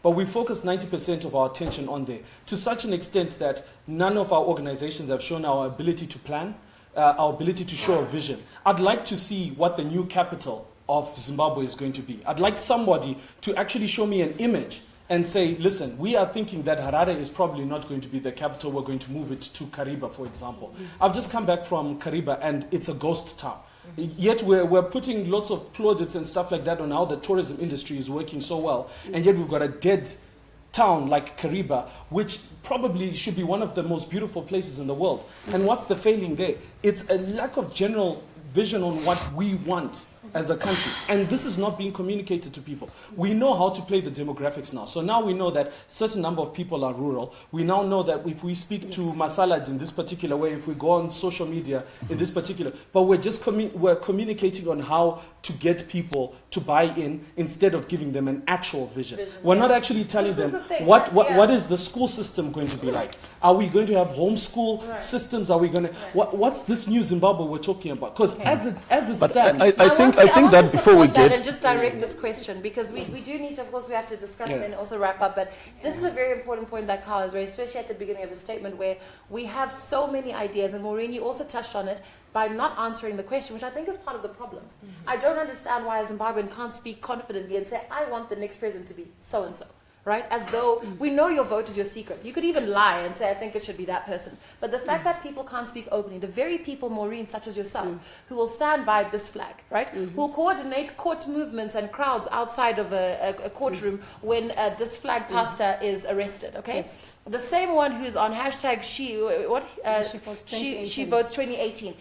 [SPEAKER 6] But we focus 90% of our attention on there, to such an extent that none of our organizations have shown our ability to plan, our ability to show a vision. I'd like to see what the new capital of Zimbabwe is going to be. I'd like somebody to actually show me an image and say, listen, we are thinking that Harare is probably not going to be the capital. We're going to move it to Kariba, for example. I've just come back from Kariba, and it's a ghost town. Yet we're putting lots of plaudits and stuff like that on how the tourism industry is working so well, and yet we've got a dead town like Kariba, which probably should be one of the most beautiful places in the world. And what's the failing there? It's a lack of general vision on what we want as a country. And this is not being communicated to people. We know how to play the demographics now. So now we know that certain number of people are rural. We now know that if we speak to Masalaj in this particular way, if we go on social media in this particular, but we're just we're communicating on how to get people to buy in instead of giving them an actual vision. We're not actually telling them what is the school system going to be like. Are we going to have homeschool systems? Are we going to what's this new Zimbabwe we're talking about? Because as it stands,
[SPEAKER 3] I think that before we get
[SPEAKER 1] and just direct this question, because we do need to, of course, we have to discuss and also wrap up. But this is a very important point that Carl has raised, especially at the beginning of the statement, where we have so many ideas, and Maureen, you also touched on it by not answering the question, which I think is part of the problem. I don't understand why a Zimbabwean can't speak confidently and say, I want the next president to be so and so. Right? As though we know your vote is your secret. You could even lie and say, I think it should be that person. But the fact that people can't speak openly, the very people, Maureen, such as yourself, who will stand by this flag, right? Who will coordinate court movements and crowds outside of a courtroom when this flag pastor is arrested, okay?
[SPEAKER 2] Yes.
[SPEAKER 1] The same one who's on hashtag she votes 2018.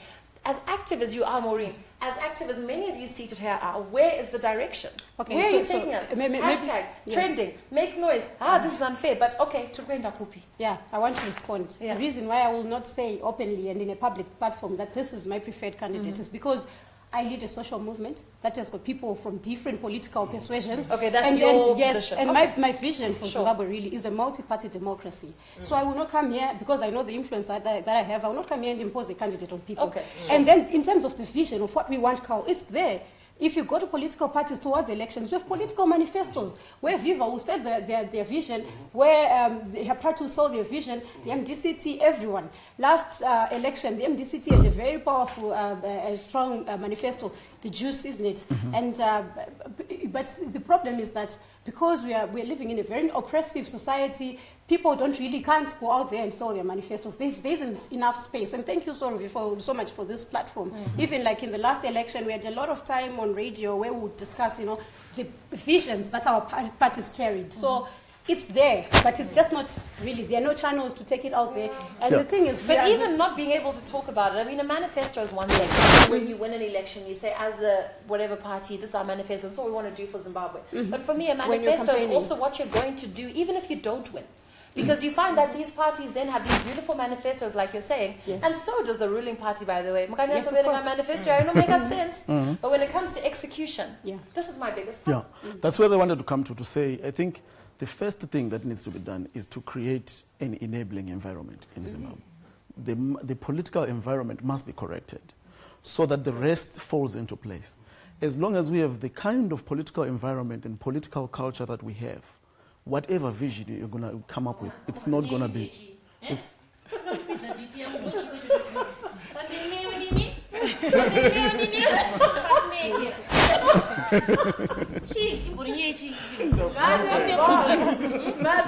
[SPEAKER 1] As active as you are, Maureen, as active as many of you seated here are, where is the direction?
[SPEAKER 2] Okay,
[SPEAKER 1] where are you taking us? Hashtag, trending, make noise. This is unfair, but okay, to Brenda Kupi.
[SPEAKER 2] Yeah, I want to respond.
[SPEAKER 1] Yeah.
[SPEAKER 2] The reason why I will not say openly and in a public platform that this is my preferred candidate is because I lead a social movement that has got people from different political persuasions.
[SPEAKER 1] Okay, that's your position.
[SPEAKER 2] And
[SPEAKER 1] okay.
[SPEAKER 2] my vision for Zimbabwe really is a multi-party democracy. So I will not come here, because I know the influence that I have, I will not come here and impose a candidate on people.
[SPEAKER 1] Okay.
[SPEAKER 2] And then in terms of the vision of what we want, Carl, it's there. if you go to political parties towards elections, we have political manifestos where Viva will say their vision, where her party will sell their vision, the mdc-t, everyone. Last election, the mdc-t had a very powerful, strong manifesto, the juice, isn't it? And but the problem is that because we're living in a very oppressive society, people can't go out there and sell their manifestos. There isn't enough space. And thank you so much for this platform. Even like in the last election, we had a lot of time on radio where we would discuss, the visions that our parties carried. So it's there, but it's just not really, there are no channels to take it out there. And the thing is,
[SPEAKER 1] but even not being able to talk about it, I mean, a manifesto is one thing. When you win an election, you say, as the whatever party, this is our manifesto, this is what we want to do for Zimbabwe. But for me, a manifesto is also what you're going to do, even if you don't win. Because you find that these parties then have these beautiful manifestos, like you're saying, and so does the ruling party, by the way. Yes, of course. Manifesto, it don't make sense. But when it comes to execution, this is my biggest problem.
[SPEAKER 3] That's where they wanted to come to say, I think the first thing that needs to be done is to create an enabling environment in Zimbabwe. The political environment must be corrected so that the rest falls into place. As long as we have the kind of political environment and political culture that we have, whatever vision you're going to come up with, it's not going to be. It's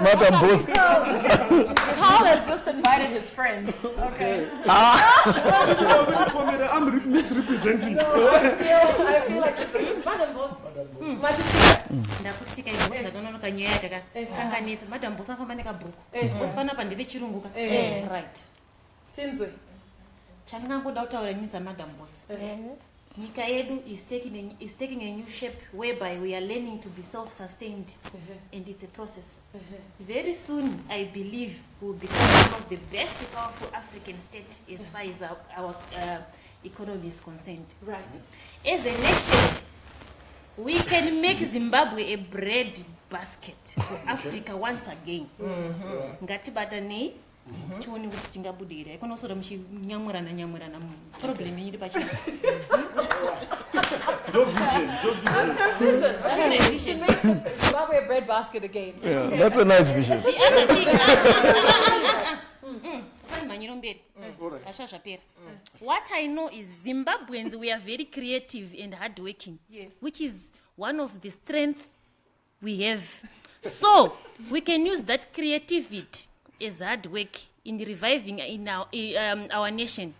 [SPEAKER 3] Madam Boss.
[SPEAKER 1] Carl has just invited his friends. Okay.
[SPEAKER 6] I'm misrepresenting.
[SPEAKER 1] I feel like it's Madam Boss.
[SPEAKER 7] Madam Boss right.
[SPEAKER 1] Tinzwe.
[SPEAKER 7] Madam Boss. Nika yedu is taking a new shape whereby we are learning to be self-sustained, and it's a process. Very soon, I believe, we will become one of the best powerful African states as far as our economy is concerned.
[SPEAKER 1] Right.
[SPEAKER 7] As a nation, we can make Zimbabwe a bread basket for Africa once again. Ngati batani. Chiwoni kuti tingabudira ikono sora muchinyamurana problem yiri pachina
[SPEAKER 1] vision. Zimbabwe a bread basket again.
[SPEAKER 3] That's a nice vision.
[SPEAKER 7] The other thing, what I know is Zimbabweans, we are very creative and hardworking, which is one of the strengths we have. So we can use that creativity as hard work in reviving in our nation.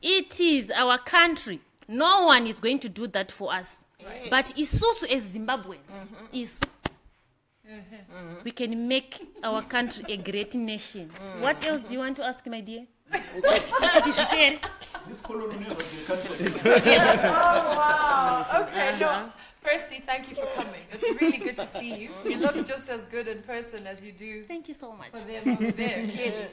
[SPEAKER 7] It is our country. No one is going to do that for us. Right. But it's also as Zimbabweans. We can make our country a great nation. What else do you want to ask, my dear?
[SPEAKER 3] This colony
[SPEAKER 1] Yes. Oh, wow. Okay, no. Firstly, thank you for coming. It's really good to see you. You look just as good in person as you do.
[SPEAKER 7] Thank you so much.
[SPEAKER 1] For them over there, clearly,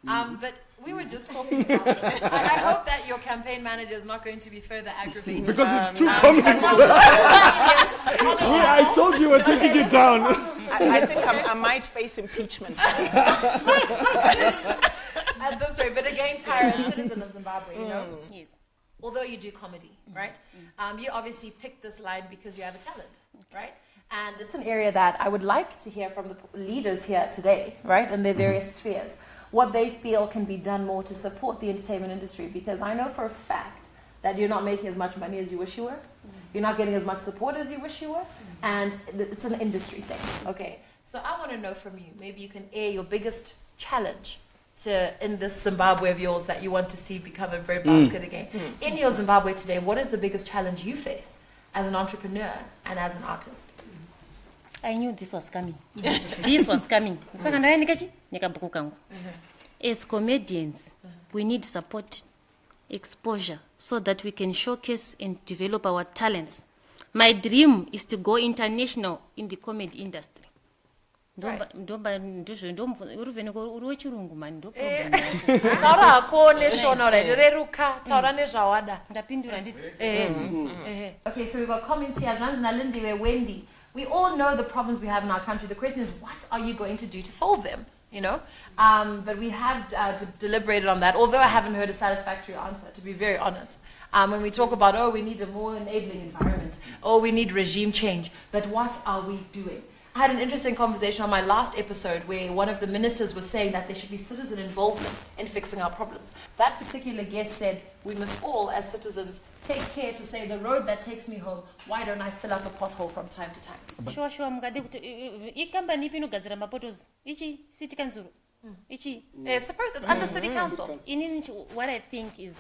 [SPEAKER 1] But we were just talking about it. And I hope that your campaign manager is not going to be further aggravated.
[SPEAKER 6] Because it's too complex. I told you we're taking it down.
[SPEAKER 4] I think I might face impeachment.
[SPEAKER 1] At this rate, but again, Tyra, a citizen of Zimbabwe,
[SPEAKER 7] Yes.
[SPEAKER 1] Although you do comedy, right? You obviously picked this line because you have a talent, right? And it's an area that I would like to hear from the leaders here today, right? In their various spheres, what they feel can be done more to support the entertainment industry, because I know for a fact that you're not making as much money as you wish you were. You're not getting as much support as you wish you were. And it's an industry thing, okay? So I want to know from you, maybe you can air your biggest challenge in this Zimbabwe of yours that you want to see become a bread basket again. In your Zimbabwe today, what is the biggest challenge you face as an entrepreneur and as an artist?
[SPEAKER 7] I knew this was coming. This was coming. As comedians, we need support, exposure, so that we can showcase and develop our talents. My dream is to go international in the comedy industry.
[SPEAKER 1] Ruvheneko uri wechirungu mani ndo problem.
[SPEAKER 7] Taura hako neshona reruka taura nezvawada.
[SPEAKER 1] Ndapindura nditi. Okay, so we've got comments here. Wendy. We all know the problems we have in our country. The question is, what are you going to do to solve them? But we have deliberated on that, although I haven't heard a satisfactory answer, to be very honest. when we talk about, oh, we need a more enabling environment, oh, we need regime change. But what are we doing? I had an interesting conversation on my last episode where one of the ministers was saying that there should be citizen involvement in fixing our problems. That particular guest said, we must all, as citizens, take care to say, the road that takes me home, why don't I fill up a pothole from time to time?
[SPEAKER 7] Sure, mukade kuti ikambani ipi inogadzira mapotos ichi city council ichi
[SPEAKER 1] It's the person, it's under city council.
[SPEAKER 7] inini what I think is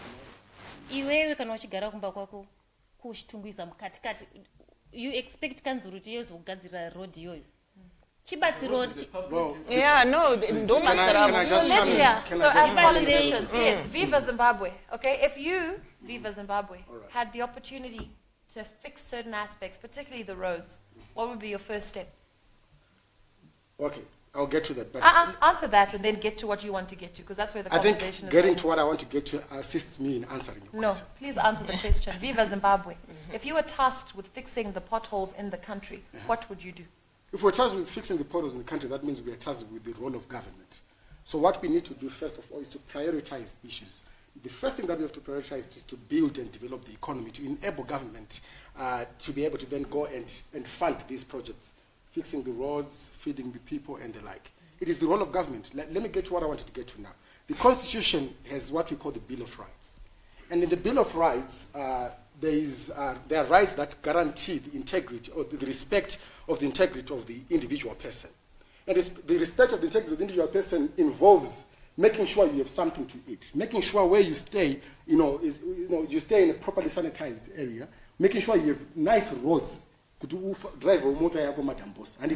[SPEAKER 7] iwewe kana uchigara kumba kwako kuchitungwiza mukatikati you expect kanzuru kuti yozogadzira road iyoyo chibatsiro
[SPEAKER 4] Yeah, no, don't
[SPEAKER 5] Can I just come in?
[SPEAKER 1] Yeah,
[SPEAKER 5] Can
[SPEAKER 1] so
[SPEAKER 5] I just
[SPEAKER 1] as
[SPEAKER 5] come in?
[SPEAKER 1] politicians, yes, Viva Zimbabwe, okay? If you, Viva Zimbabwe, had the opportunity to fix certain aspects, particularly the roads, what would be your first step?
[SPEAKER 5] Okay, I'll get to that. But
[SPEAKER 1] Answer that and then get to what you want to get to, because that's where the
[SPEAKER 5] I think
[SPEAKER 1] conversation is
[SPEAKER 5] getting
[SPEAKER 1] going.
[SPEAKER 5] to what I want to get to assists me in answering your
[SPEAKER 1] No,
[SPEAKER 5] question.
[SPEAKER 1] please answer the question. Viva Zimbabwe. If you were tasked with fixing the potholes in the country, what would you do?
[SPEAKER 5] If we're tasked with fixing the potholes in the country, that means we are tasked with the role of government. So what we need to do first of all is to prioritize issues. The first thing that we have to prioritize is to build and develop the economy, to enable government to be able to then go and fund these projects, fixing the roads, feeding the people, and the like. It is the role of government. Let me get to what I wanted to get to now. The Constitution has what we call the Bill of Rights. And in the Bill of Rights, there are rights that guarantee the integrity or the respect of the integrity of the individual person. And the respect of the integrity of the individual person involves making sure you have something to eat, making sure where you stay, you stay in a properly sanitized area, making sure you have nice roads. Drive a motor and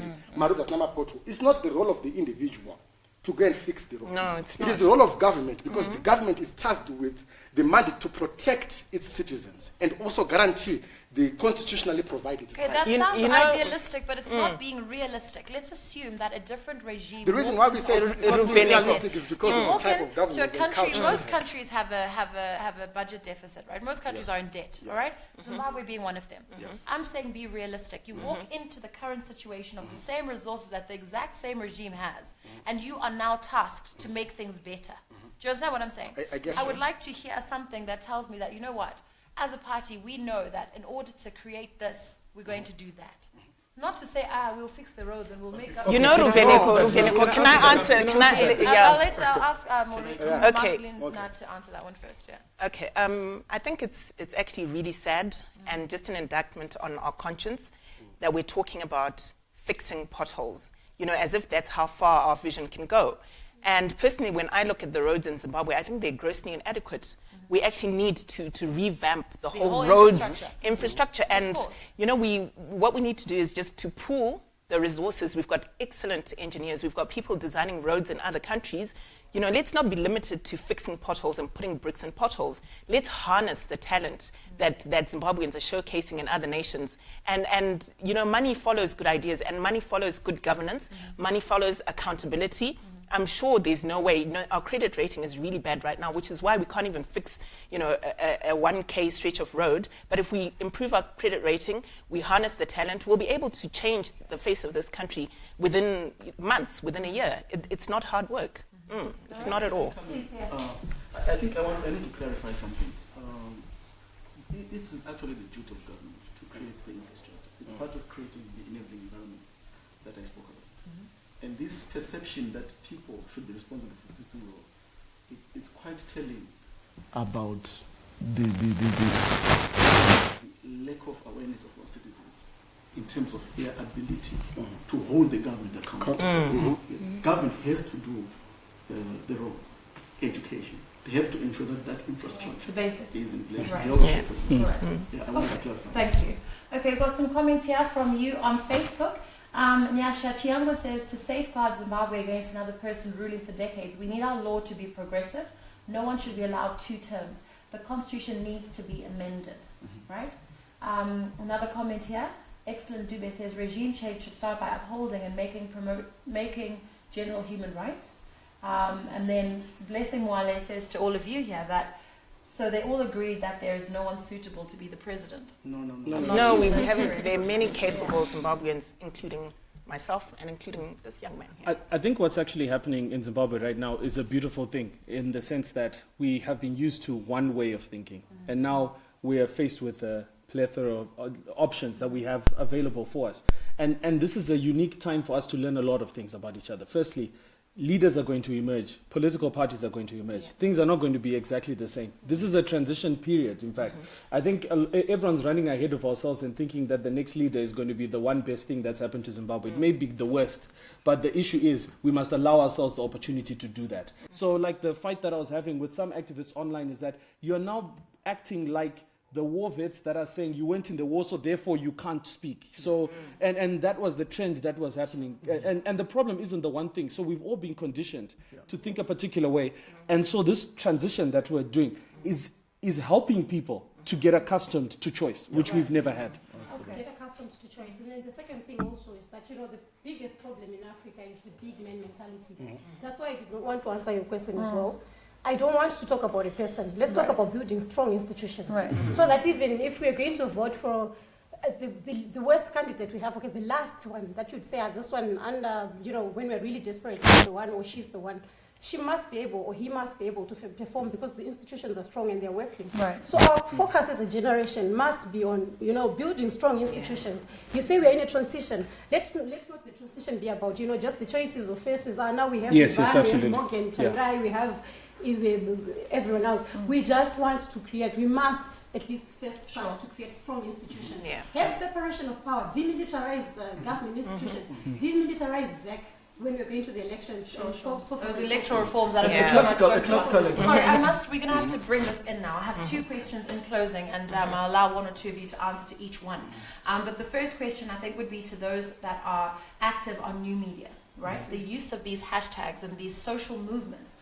[SPEAKER 5] it's not the role of the individual to go and fix the road.
[SPEAKER 4] No, it's not.
[SPEAKER 5] It is the role of government, because the government is tasked with the mandate to protect its citizens and also guarantee the constitutionally provided
[SPEAKER 1] Okay,
[SPEAKER 5] rights.
[SPEAKER 1] that sounds idealistic, but it's not being realistic. Let's assume that a different regime...
[SPEAKER 5] The reason why we say it's not being realistic is because of the type of government
[SPEAKER 1] to a
[SPEAKER 5] and
[SPEAKER 1] country,
[SPEAKER 5] culture.
[SPEAKER 1] most countries have a budget deficit, right? Most countries are in debt, all right? Zimbabwe being one of them. I'm saying be realistic. You walk into the current situation of the same resources that the exact same regime has, and you are now tasked to make things better. Do you understand what I'm saying?
[SPEAKER 5] I guess
[SPEAKER 1] I
[SPEAKER 5] so.
[SPEAKER 1] would like to hear something that tells me that, you know what, as a party, we know that in order to create this, we're going to do that. Not to say, we'll fix the roads and we'll make up...
[SPEAKER 4] You know, Ruvheneko, can I answer?
[SPEAKER 1] I'll ask
[SPEAKER 4] Okay.
[SPEAKER 1] Marcelina to answer that one first, yeah.
[SPEAKER 4] Okay, I think it's actually really sad and just an indictment on our conscience that we're talking about fixing potholes, as if that's how far our vision can go. And personally, when I look at the roads in Zimbabwe, I think they're grossly inadequate. We actually need to revamp the whole roads infrastructure. And, what we need to do is just to pool the resources. We've got excellent engineers. We've got people designing roads in other countries. Let's not be limited to fixing potholes and putting bricks in potholes. Let's harness the talent that Zimbabweans are showcasing in other nations. And money follows good ideas, and money follows good governance. Money follows accountability. I'm sure there's no way. Our credit rating is really bad right now, which is why we can't even fix, a 1K stretch of road. But if we improve our credit rating, we harness the talent, we'll be able to change the face of this country within months, within a year. It's not hard work. It's not at all.
[SPEAKER 3] I think I need to clarify something. It is actually the duty of government to create the infrastructure. It's part of creating the enabling environment that I spoke about. And this perception that people should be responsible for fixing the road, it's quite telling about the lack of awareness of our citizens in terms of their ability to hold the government accountable. Yes. Government has to do the roads, education. They have to ensure that infrastructure is in place.
[SPEAKER 1] Right.
[SPEAKER 3] I want to clarify.
[SPEAKER 1] Thank you. Okay, we've got some comments here from you on Facebook. Nyasha Chianga says, to safeguard Zimbabwe against another person ruling for decades, we need our law to be progressive. No one should be allowed 2 terms. The constitution needs to be amended, right? Another comment here, excellent Dube says, regime change should start by upholding and making general human rights. And then Blessing Mwale says to all of you here that, so they all agreed that there is no one suitable to be the president.
[SPEAKER 3] No.
[SPEAKER 4] No, we haven't. There are many capable Zimbabweans, including myself and including this young man here.
[SPEAKER 6] I think what's actually happening in Zimbabwe right now is a beautiful thing in the sense that we have been used to one way of thinking, and now we are faced with a plethora of options that we have available for us. And this is a unique time for us to learn a lot of things about each other. Firstly, leaders are going to emerge, political parties are going to emerge. Things are not going to be exactly the same. This is a transition period, in fact. I think everyone's running ahead of ourselves and thinking that the next leader is going to be the one best thing that's happened to Zimbabwe. It may be the worst, but the issue is we must allow ourselves the opportunity to do that. So like the fight that I was having with some activists online is that you're now acting like the war vets that are saying you went in the war, so therefore you can't speak. So, and that was the trend that was happening. And the problem isn't the one thing. So we've all been conditioned to think a particular way. And so this transition that we're doing is helping people to get accustomed to choice, which we've never had.
[SPEAKER 2] Get accustomed to choice. And then the second thing also is that, the biggest problem in Africa is the big man mentality. That's why I did not want to answer your question as well. I don't want to talk about a person. Let's talk about building strong institutions. So that even if we're going to vote for the worst candidate we have, okay, the last one that you'd say, this one, under, when we're really desperate, he's the one or she's the one, she must be able or he must be able to perform because the institutions are strong and they're working. So our focus as a generation must be on, building strong institutions. You say we're in a transition. Let's not the transition be about, just the choices of faces. Now we have Zimbabwe, we have Morgan, Chandrai, we have everyone else. We just want to create, we must at least first start to create strong institutions. Have separation of power, demilitarize government institutions, demilitarize ZEC when we're going to the elections.
[SPEAKER 1] Those electoral reforms that have been
[SPEAKER 5] classical.
[SPEAKER 1] Sorry, we're going to have to bring this in now. I have two questions in closing, and I'll allow one or two of you to answer to each one. But the first question I think would be to those that are active on new media, right? The use of these hashtags and these social movements.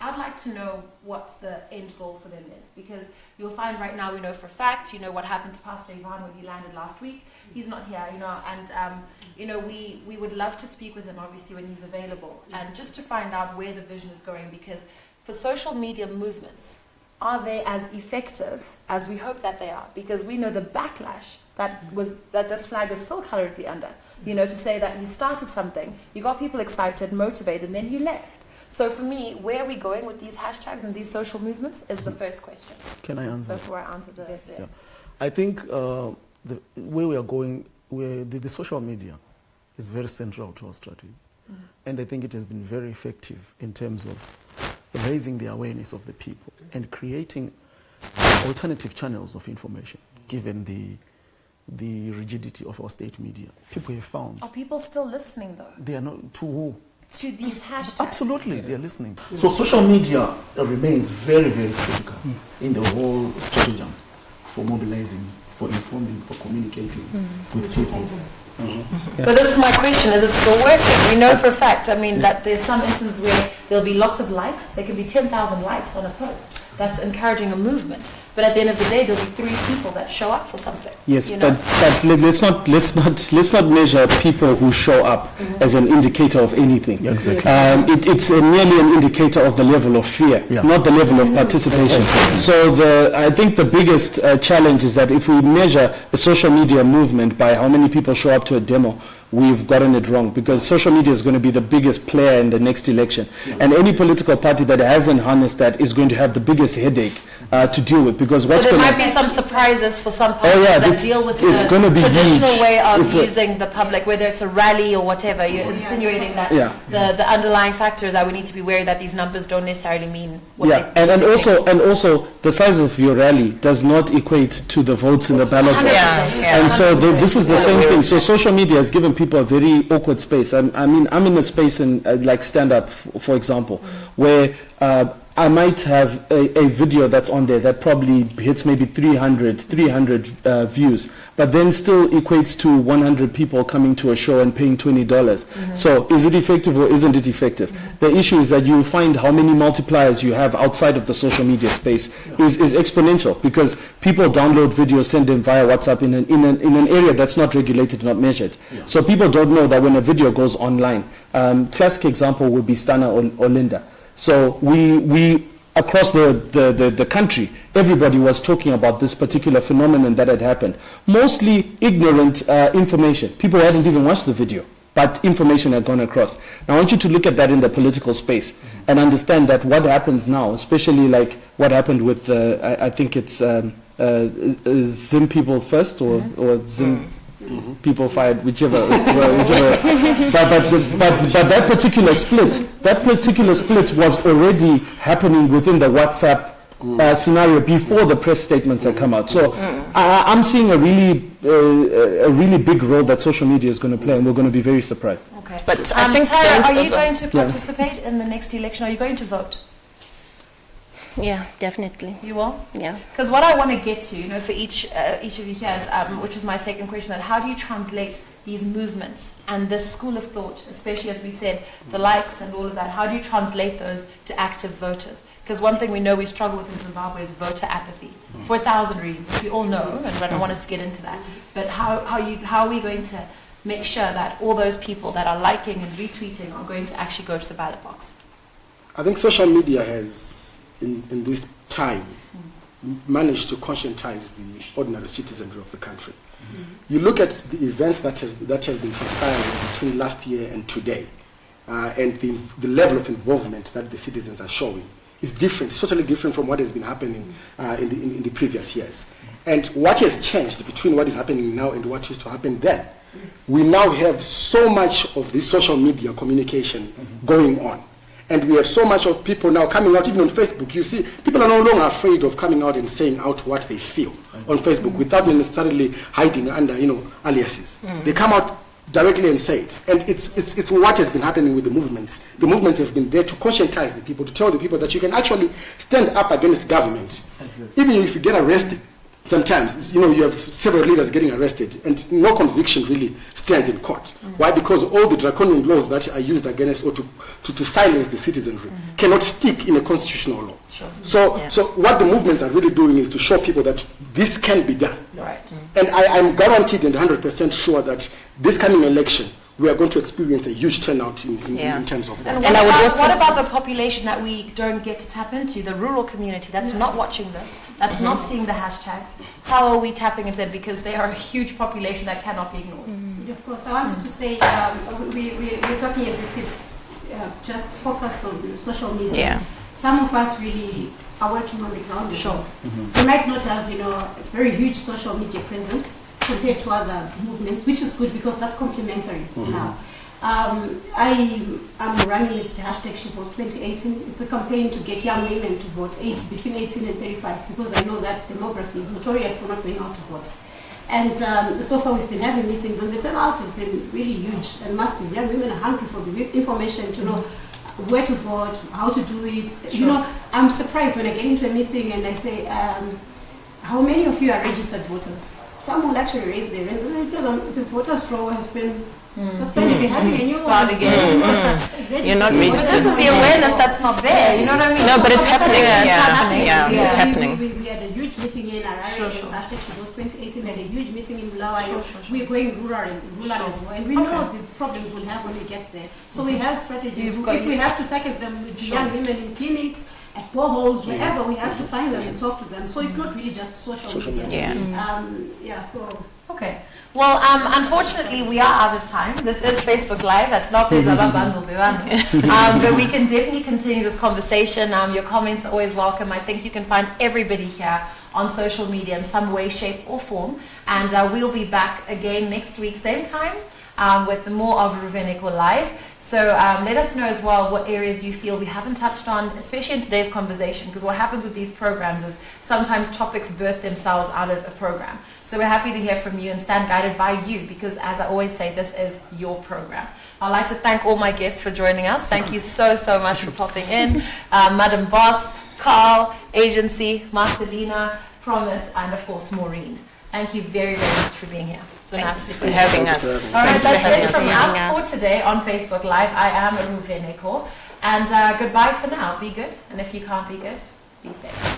[SPEAKER 1] I'd like to know what the end goal for them is, because you'll find right now we know for a fact, what happened to Pastor Ivan when he landed last week. He's not here, and we would love to speak with him obviously when he's available, and just to find out where the vision is going, because for social media movements, are they as effective as we hope that they are? Because we know the backlash that this flag is still currently under, to say that you started something, you got people excited, motivated, and then you left. So for me, where are we going with these hashtags and these social movements is the first question.
[SPEAKER 3] Can I answer?
[SPEAKER 1] Before I answer the
[SPEAKER 3] I think the where we are going, the social media is very central to our strategy. And I think it has been very effective in terms of raising the awareness of the people and creating alternative channels of information, given the rigidity of our state media. People have found...
[SPEAKER 1] Are people still listening, though?
[SPEAKER 3] They are not... To who?
[SPEAKER 1] To these hashtags.
[SPEAKER 3] Absolutely, they are listening. So social media remains very, very critical in the whole stratagem for mobilizing, for informing, for communicating with people.
[SPEAKER 1] But this is my question, is it still working? We know for a fact, that there's some instances where there'll be lots of likes. There can be 10,000 likes on a post. That's encouraging a movement. But at the end of the day, there'll be 3 people that show up for something.
[SPEAKER 6] Yes, but let's not measure people who show up as an indicator of anything.
[SPEAKER 3] Yeah, exactly.
[SPEAKER 6] It's merely an indicator of the level of fear, not the level of participation. So I think the biggest challenge is that if we measure a social media movement by how many people show up to a demo, we've gotten it wrong, because social media is going to be the biggest player in the next election. And any political party that hasn't harnessed that is going to have the biggest headache to deal with, because what's
[SPEAKER 1] there might be some surprises for some parties that deal with the traditional way of using the public, whether it's a rally or whatever. You're insinuating that the underlying factor is that we need to be wary that these numbers don't necessarily mean what they
[SPEAKER 6] and also the size of your rally does not equate to the votes in the ballot box. And so this is the same thing. So social media has given people a very awkward space. I'm in a space in like stand-up, for example, where I might have a video that's on there that probably hits maybe 300 views, but then still equates to 100 people coming to a show and paying $20. So is it effective or isn't it effective? The issue is that you find how many multipliers you have outside of the social media space is exponential, because people download videos, send them via WhatsApp in an area that's not regulated, not measured. So people don't know that when a video goes online, classic example would be Stana or Linda. So we across the country, everybody was talking about this particular phenomenon that had happened. Mostly ignorant information. People hadn't even watched the video, but information had gone across. Now I want you to look at that in the political space and understand that what happens now, especially like what happened with, I think it's Zim people first, or Zim people fired, whichever. but that particular split was already happening within the WhatsApp scenario before the press statements had come out. So I'm seeing a really big role that social media is going to play, and we're going to be very surprised.
[SPEAKER 1] Okay.
[SPEAKER 4] But I think
[SPEAKER 1] Tara, are you going to participate in the next election? Are you going to vote?
[SPEAKER 7] Yeah, definitely.
[SPEAKER 1] You will?
[SPEAKER 7] Yeah.
[SPEAKER 1] Because what I want to get to, for each of you here, is, which is my second question, that how do you translate these movements and this school of thought, especially as we said, the likes and all of that, how do you translate those to active voters? Because one thing we know we struggle with in Zimbabwe is voter apathy, for 1,000 reasons, which we all know, and I don't want us to get into that. But how are we going to make sure that all those people that are liking and retweeting are going to actually go to the ballot box?
[SPEAKER 5] I think social media has, in this time, managed to conscientize the ordinary citizenry of the country. You look at the events that have been transpiring between last year and today, and the level of involvement that the citizens are showing is different, totally different from what has been happening in the previous years. And what has changed between what is happening now and what used to happen then? We now have so much of this social media communication going on. And we have so much of people now coming out, even on Facebook. You see, people are no longer afraid of coming out and saying out what they feel on Facebook without necessarily hiding under, aliases. They come out directly and say it. And it's what has been happening with the movements. The movements have been there to conscientize the people, to tell the people that you can actually stand up against government. Exactly. Even if you get arrested, sometimes, you have several leaders getting arrested and no conviction really stands in court. Why? Because all the draconian laws that are used against or to silence the citizenry cannot stick in a constitutional law. Sure. So what the movements are really doing is to show people that this can be done.
[SPEAKER 1] Right.
[SPEAKER 5] And I'm guaranteed and 100% sure that this coming election, we are going to experience a huge turnout in terms of
[SPEAKER 1] and
[SPEAKER 5] votes.
[SPEAKER 1] what about the population that we don't get to tap into, the rural community that's not watching this, that's not seeing the hashtags? How are we tapping into them? Because they are a huge population that cannot be ignored.
[SPEAKER 2] Of course, I wanted to say we're talking as if it's just focused on social media.
[SPEAKER 4] Yeah.
[SPEAKER 2] Some of us really are working on the ground.
[SPEAKER 1] Sure.
[SPEAKER 2] We might not have a very huge social media presence compared to other movements, which is good because that's complementary now. I am running with the hashtag #SheVotes2018. It's a campaign to get young women to vote between 18 and 35 because I know that demography is notorious for not going out to vote. And so far we've been having meetings and the turnout has been really huge and massive. Young women are hungry for the information to know where to vote, how to do it. Sure. I'm surprised when I get into a meeting and I say, how many of you are registered voters? Some will actually raise their hands and I tell them the voters roll has been suspended. We're having a new
[SPEAKER 1] Start
[SPEAKER 2] one.
[SPEAKER 1] again.
[SPEAKER 4] You're not registered.
[SPEAKER 1] But this is the awareness that's not there. You know what I mean?
[SPEAKER 4] No, but it's happening.
[SPEAKER 1] Yeah,
[SPEAKER 4] It's happening.
[SPEAKER 2] We had a huge meeting in Harare.
[SPEAKER 1] Sure.
[SPEAKER 2] Hashtag #SheVotes2018. We had a huge meeting in Bulawayo.
[SPEAKER 1] Sure.
[SPEAKER 2] We're going rural as well. And we know the problems we'll have when we get there. So we have strategies. If we have to tackle them with young women in clinics, at boreholes, wherever, we have to find them and talk to them. So it's not really just social media.
[SPEAKER 1] Okay. Well, unfortunately, we are out of time. This is Facebook Live. That's not Facebook Bundles. But we can definitely continue this conversation. Your comments are always welcome. I think you can find everybody here on social media in some way, shape, or form. And we'll be back again next week, same time, with more of Ruvheneko Live. So let us know as well what areas you feel we haven't touched on, especially in today's conversation, because what happens with these programs is sometimes topics birth themselves out of a program. So we're happy to hear from you and stand guided by you, because as I always say, this is your program. I'd like to thank all my guests for joining us. Thank you so much for popping in. Madam Boss, Carl, Agency, Marcelina, Promise, and of course Maureen. Thank you very much for being here. It's been absolutely
[SPEAKER 4] for having us.
[SPEAKER 1] All right, that's it from us for today on Facebook Live. I am Ruvheneko. And goodbye for now. Be good. And if you can't be good, be safe.